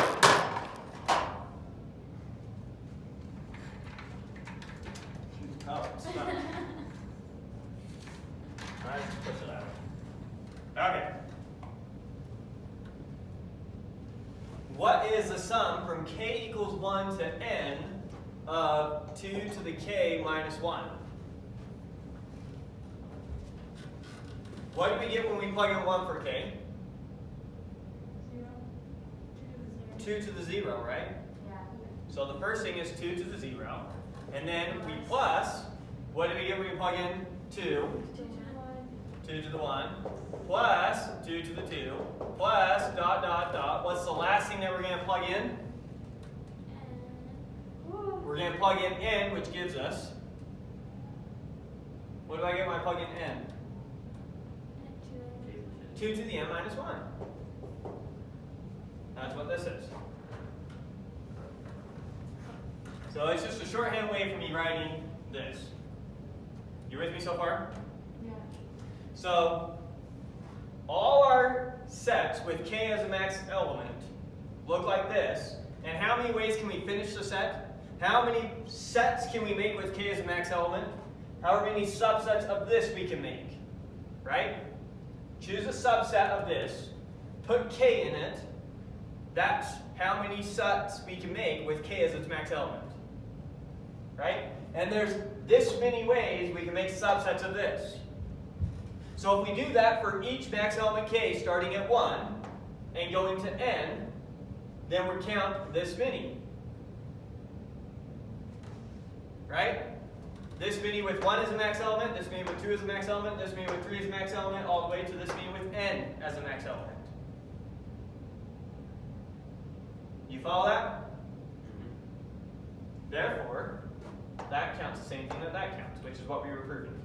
Oh, it's not. I just push it out. Okay. What is the sum from k equals 1 to n of 2 to the k minus 1? What do we get when we plug in 1 for k?
0.
2 to the 0, right?
Yeah.
So the first thing is 2 to the 0. And then we plus, what do we get when we plug in 2? 2 to the 1, plus 2 to the 2, plus dot, dot, dot. What's the last thing that we're going to plug in? We're going to plug in n, which gives us, what do I get when I plug in n? 2 to the n minus 1. That's what this is. So it's just a shorthand way for me writing this. You with me so far?
Yeah.
So all our sets with k as a max element look like this. And how many ways can we finish the set? How many sets can we make with k as a max element? However many subsets of this we can make. Right? Choose a subset of this, put k in it. That's how many sets we can make with k as its max element. Right? And there's this many ways we can make subsets of this. So if we do that for each max element k starting at 1 and going to n, then we count this many. Right? This many with 1 as a max element, this many with 2 as a max element, this many with 3 as a max element, all the way to this many with n as a max element. You follow that? Therefore, that counts the same thing that counts, which is what we were proving.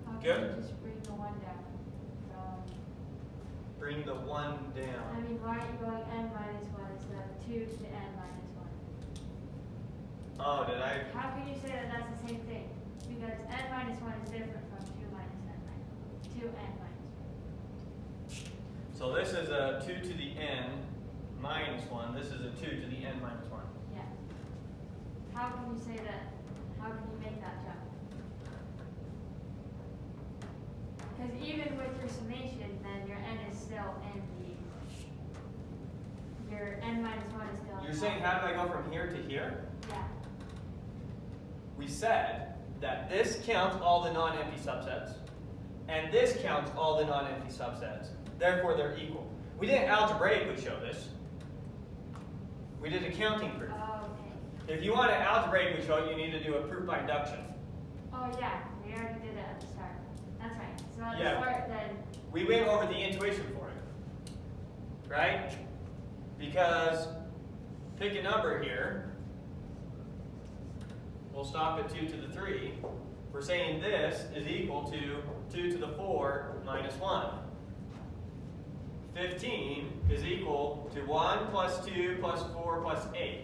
How can
Good.
you just bring the 1 down from,
Bring the 1
I
down.
mean, why are you going n minus 1 instead of 2 to the n minus 1?
Oh, did I?
How can you say that that's the same thing? Because n minus 1 is different from 2 minus n minus 2 n minus 1.
So this is a 2 to the n minus 1. This is a 2 to the n minus 1.
Yeah. How can you say that? How can you make that jump? Because even with your summation, then your n is still n d. Your n minus 1 is still.
You're saying how do I go from here to here?
Yeah.
We said that this counts all the non-empty subsets, and this counts all the non-empty subsets. Therefore, they're equal. We didn't algebraically show this. We did a counting proof.
Oh, okay.
If you want to algebraically show it, you need to do a proof by induction.
Oh yeah, we already did it at the start. That's right. So at
Yeah.
the start, then.
We went over the intuition for it, right? Because pick a number here. We'll stop at 2 to the 3. We're saying this is equal to 2 to the 4 minus 1. 15 is equal to 1 plus 2 plus 4 plus 8.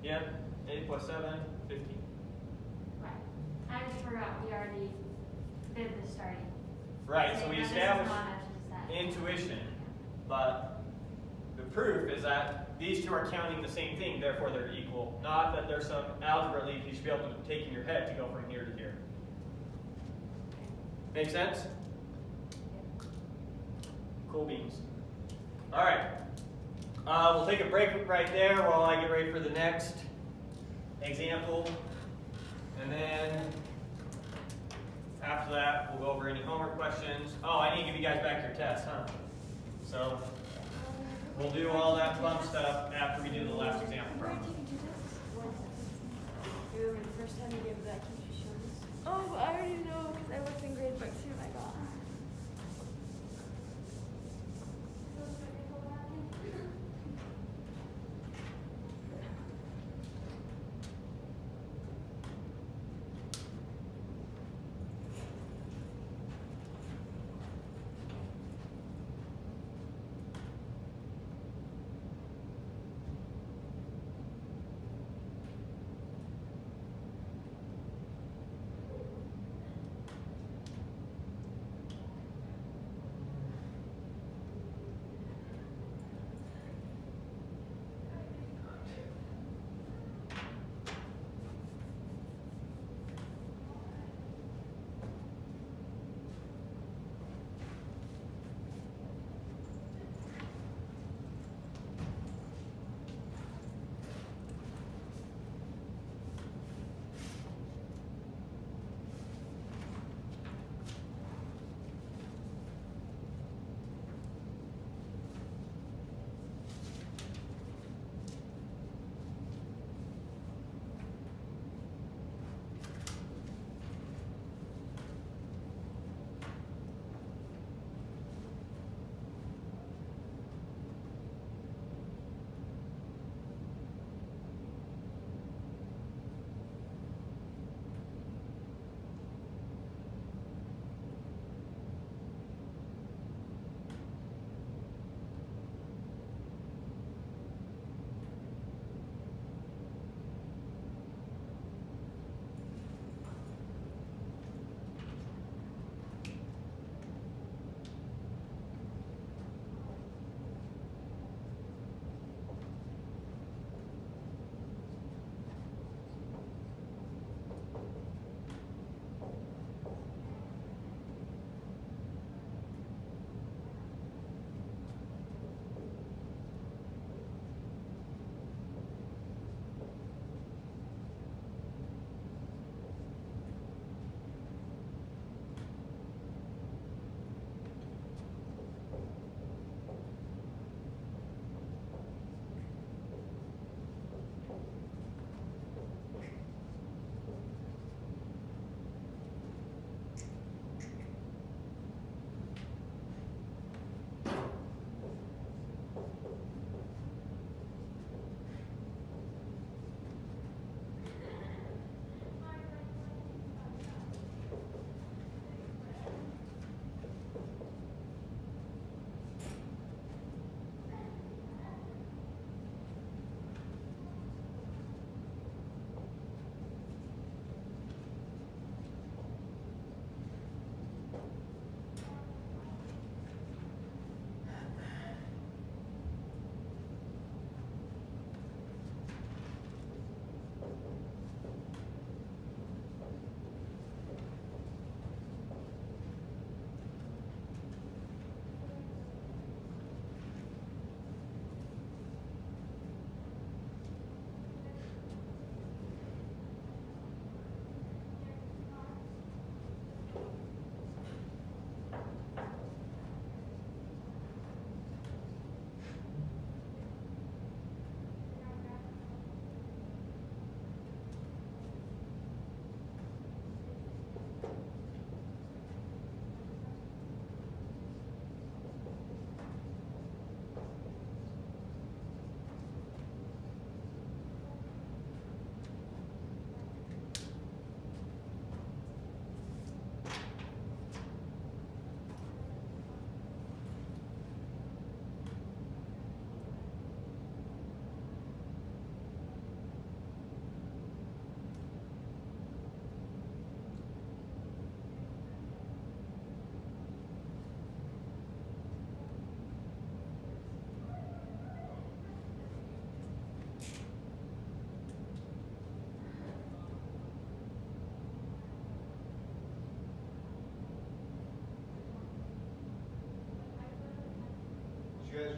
Yep, 8 plus 7, 15.
Right. I just forgot we already did the starting.
Right, so we
This is
established
not actually set.
intuition, but the proof is that these two are counting the same thing, therefore they're equal. Not that there's some algebra leap you should be able to take in your head to go from here to here. Make sense? Cool beans. All right. We'll take a break right there while I get ready for the next example. And then after that, we'll go over any homework questions. Oh, I need to give you guys back your test, huh? So we'll do all that fun stuff after we do the last example problem.
You remember the first time you gave that teacher showed us?
Oh, I already know because I looked in grade book too. I got.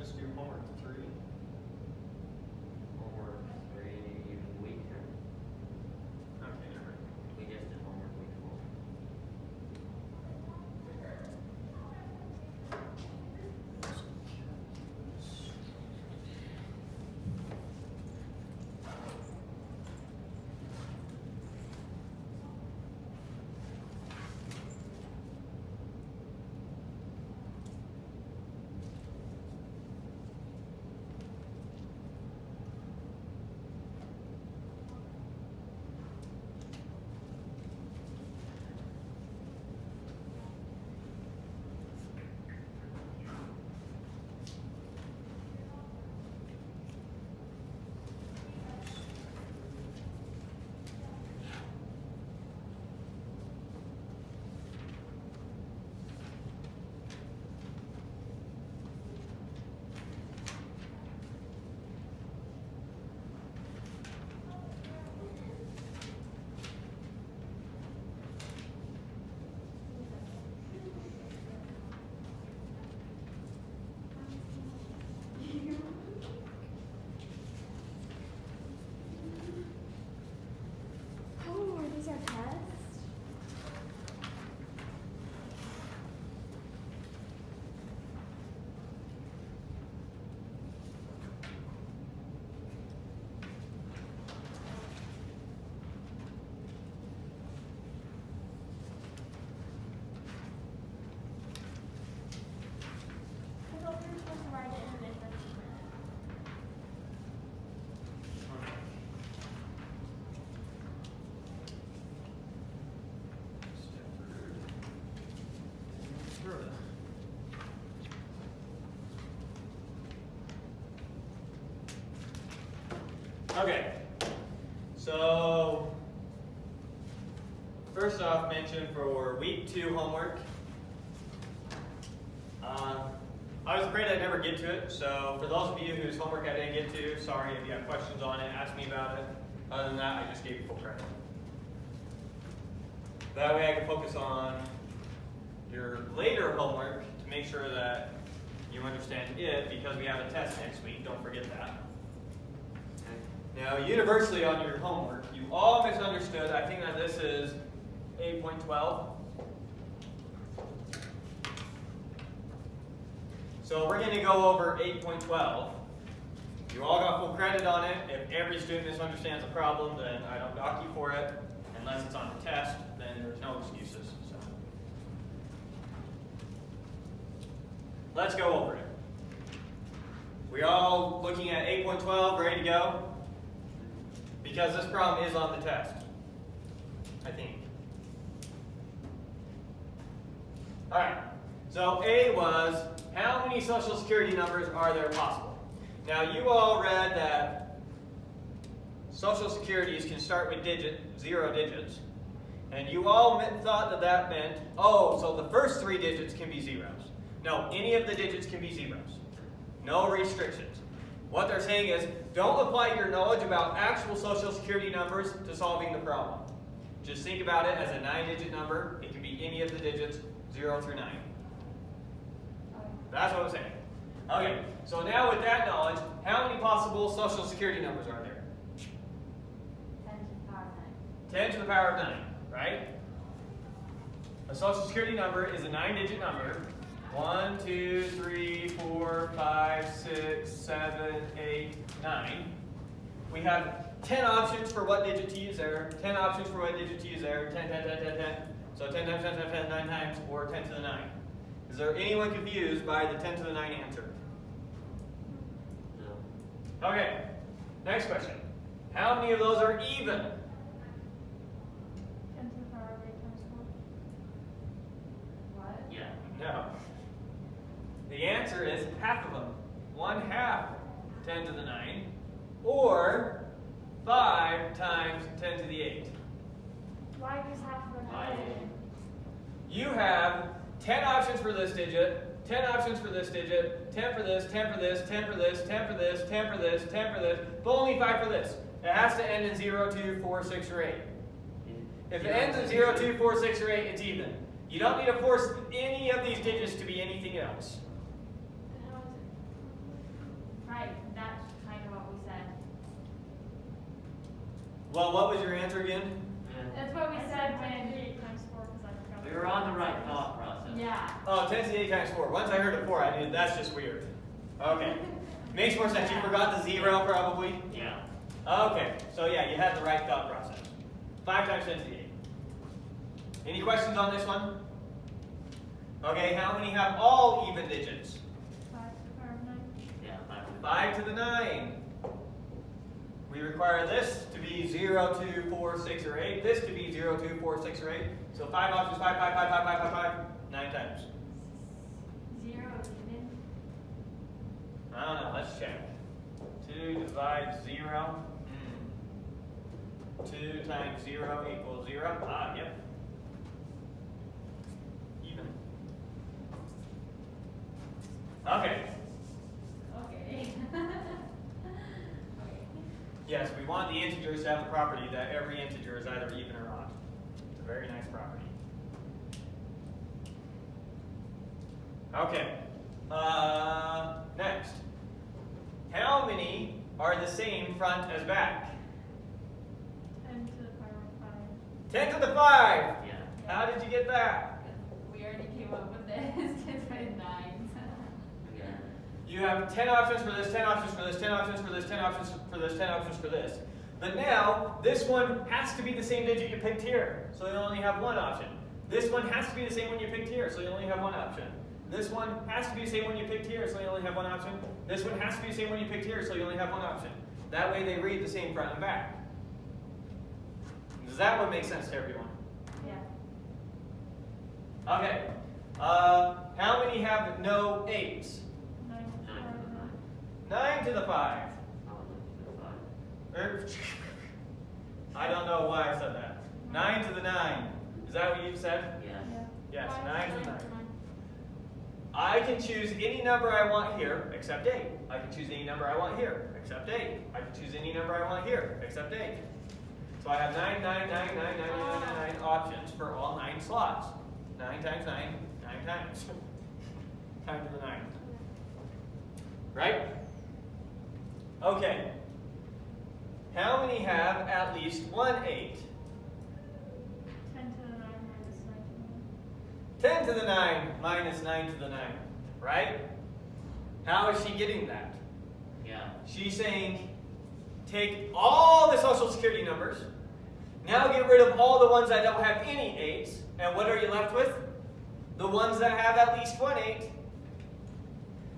just do homework 3?
Homework 3, week 10.
Okay, never mind.
We just did homework week 4.
Oh, are these our tests? I thought we were supposed to write it in a different minute.
Okay, so first off, mention for week 2 homework. I was afraid I'd never get to it, so for those of you whose homework I didn't get to, sorry. If you have questions on it, ask me about it. Other than that, I just gave you full credit. That way I can focus on your later homework to make sure that you understand it, because we have a test next week. Don't forget that. Now, universally on your homework, you all misunderstood. I think that this is 8.12. So we're going to go over 8.12. You all got full credit on it. If every student misunderstands the problem, then I don't dock you for it. Unless it's on the test, then there's no excuses. So let's go over it. We all looking at 8.12, ready to go? Because this problem is on the test, I think. All right, so A was, how many social security numbers are there possible? Now you all read that social securities can start with 0 digits. And you all thought that that meant, oh, so the first 3 digits can be zeros. No, any of the digits can be zeros. No restrictions. What they're saying is, don't apply your knowledge about actual social security numbers to solving the problem. Just think about it as a 9-digit number. It can be any of the digits 0 through 9. That's what I'm saying. Okay, so now with that knowledge, how many possible social security numbers are there?
10 to the power of 9.
10 to the power of 9, right? A social security number is a 9-digit number. 1, 2, 3, 4, 5, 6, 7, 8, 9. We have 10 options for what digit to use there, 10 options for what digit to use there, 10, 10, 10, 10, 10. So 10 times 10 times 10, 9 times, or 10 to the 9. Is there anyone confused by the 10 to the 9 answer?
No.
Okay, next question. How many of those are even?
10 to the power of 8 times 4.
What?
Yeah.
No. The answer is half of them. 1/2 10 to the 9, or 5 times 10 to the 8.
Why does half of them
I
have
did.
You have 10 options for this digit, 10 options for this digit, 10 for this, 10 for this, 10 for this, 10 for this, 10 for this, 10 for this, but only 5 for this. It has to end in 0, 2, 4, 6, or 8. If it ends in 0, 2, 4, 6, or 8, it's even. You don't need to force any of these digits to be anything else.
How is it?
Well, what was your answer again?
That's what we
I
said
said
when,
10 to the 8 times 4 because I forgot.
We were on the right thought process.
yeah.
Oh, 10 to the 8 times 4. Once I heard the 4, I knew that's just weird. Okay. Makes more sense. You forgot the 0 probably?
Yeah.
Okay. So yeah, you had the right thought process. 5 times 10 to the 8. Any questions on this one? Okay, how many have all even digits?
5 to the power of 9.
Yeah.
5 to the 9. We require this to be 0, 2, 4, 6, or 8. This to be 0, 2, 4, 6, or 8. So 5 options, 5, 5, 5, 5, 5, 5, 5, 9 times.
0 even.
I don't know, let's check. 2 divides 0. 2 times 0 equals 0. Ah, yep. Even. Okay.
Okay.
Yes, we want the integers to have the property that every integer is either even or odd. It's a very nice property. Okay. Next. How many are the same front as back?
10 to the power of 5.
10 to the 5.
Yeah.
How did you get that?
We already came up with this, just by 9s.
Yeah.
You have 10 options for this, 10 options for this, 10 options for this, 10 options for this, 10 options for this. But now, this one has to be the same digit you picked here, so you only have one option. This one has to be the same one you picked here, so you only have one option. This one has to be the same one you picked here, so you only have one option. This one has to be the same one you picked here, so you only have one option. That way they read the same front and back. Does that one make sense to everyone?
Yeah.
Okay. How many have no 8s?
9 to the power of 9.
9 to the 5. I don't know why I said that. 9 to the 9. Is that what you said?
Yeah.
Yeah.
Yes,
Why
9 to
is
9.
9 to 9?
I can choose any number I want here, except 8. I can choose any number I want here, except 8. I can choose any number I want here, except 8. So I have 9, 9, 9, 9, 9, 9, 9, 9 options for all 9 slots. 9 times 9, 9 times. 9 to the 9. Right? Okay. How many have at least one 8?
10 to the 9 minus 9 to the 9.
10 to the 9 minus 9 to the 9. Right? How is she getting that?
Yeah.
She's saying, take all the social security numbers, now get rid of all the ones that don't have any 8s, and what are you left with? The ones that have at least one 8.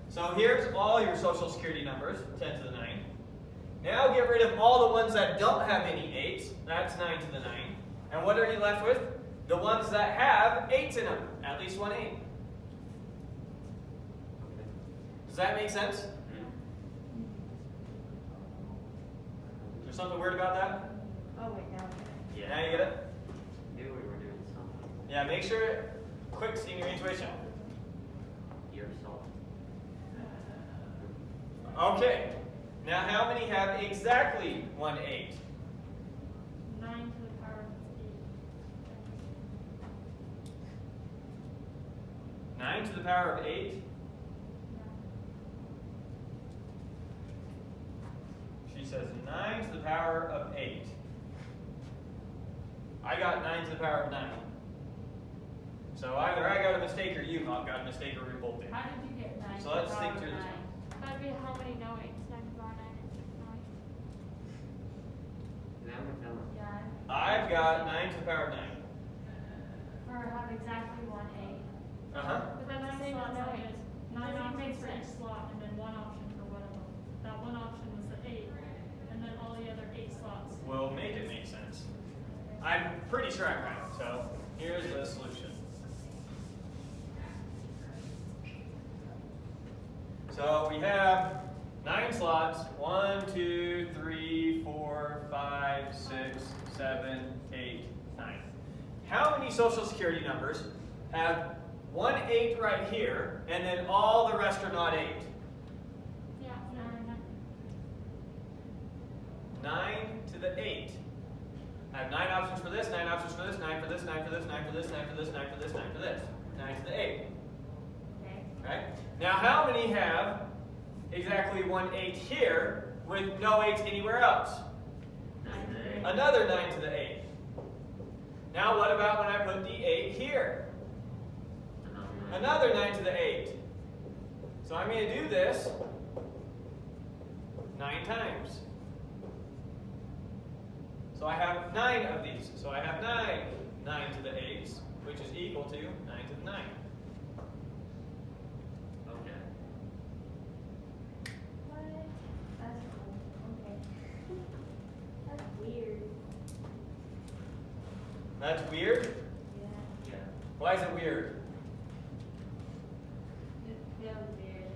So here's all your social security numbers, 10 to the 9. Now get rid of all the ones that don't have any 8s, that's 9 to the 9. And what are you left with? The ones that have 8s in them, at least one 8. Does that make sense? Is there something weird about that?
Oh, wait, now we
Now you get it?
Knew we were doing something.
Yeah, make sure, quick, in your intuition.
Your salt.
Okay, now how many have exactly one 8?
9 to the power of 8.
9 to the power of 8? She says 9 to the power of 8. I got 9 to the power of 9. So either I got a mistake or you got a mistake or we both did.
How did you get 9?
So let's think through this one.
That'd be how many no 8s 9 to the power of 9 is 9.
Now we're telling.
Yeah.
I've got 9 to the power of 9.
Or have exactly one 8.
Uh-huh.
But then 9
Same
slots
with no
like is 9
Doesn't
options
make
for each
sense.
slot and then 1 option for one of them. That one option was the 8, and then all the other 8 slots.
Will make it make sense. I'm pretty sure I'm right, so here's the solution. So we have 9 slots, 1, 2, 3, 4, 5, 6, 7, 8, 9. How many social security numbers have one 8 right here, and then all the rest are not 8?
Yeah, 9.
9 to the 8. I have 9 options for this, 9 options for this, 9 for this, 9 for this, 9 for this, 9 for this, 9 for this, 9 for this. 9 to the 8.
Okay.
Right? Now how many have exactly one 8 here with no 8s anywhere else?
9 to the 8.
Another 9 to the 8. Now what about when I put the 8 here? Another 9 to the 8. So I'm going to do this 9 times. So I have 9 of these. So I have 9 to the 8s, which is equal to 9 to the 9.
Okay.
What? That's cool. Okay. That's weird.
That's weird?
Yeah.
Yeah.
Why is it weird?
It feels weird.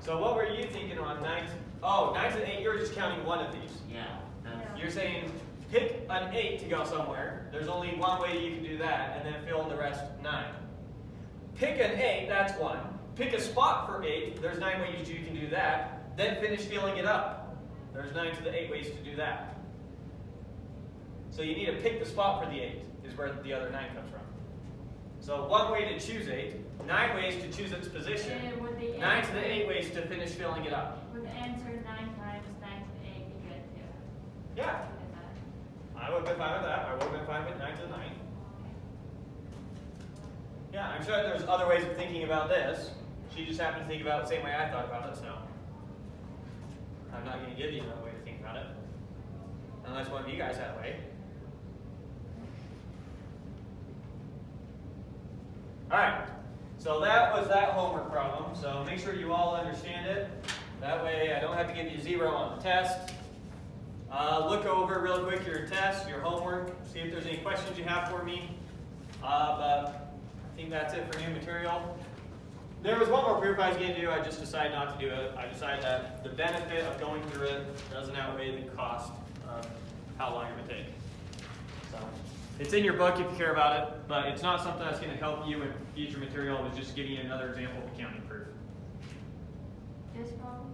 So what were you thinking on 9 to, oh, 9 to the 8, you were just counting one of these.
Yeah. That's,
You're saying pick an 8 to go somewhere. There's only one way you can do that, and then fill in the rest 9. Pick an 8, that's one. Pick a spot for 8, there's 9 ways you can do that. Then finish filling it up. There's 9 to the 8 ways to do that. So you need to pick the spot for the 8, is where the other 9 comes from. So one way to choose 8, 9 ways to choose its position,
And would the
9 to the
answer-
8 ways to finish filling it up.
Would the answer 9 times 9 to the 8 be good too?
Yeah,
Is that-
I would have been fine with that. I would have been fine with 9 to the 9. Yeah, I'm sure there's other ways of thinking about this. She just happened to think about it the same way I thought about it, so I'm not going to give you another way to think about it. Unless one of you guys had a way. Alright, so that was that homework problem. So make sure you all understand it. That way I don't have to give you 0 on the test. Look over real quick your test, your homework, see if there's any questions you have for me. But I think that's it for new material. There was one more proof I was going to do, I just decided not to do it. I decided that the benefit of going through it doesn't outweigh the cost of how long it would take. So it's in your book if you care about it, but it's not something that's going to help you in future material. It was just giving you another example of a counting proof.
This problem?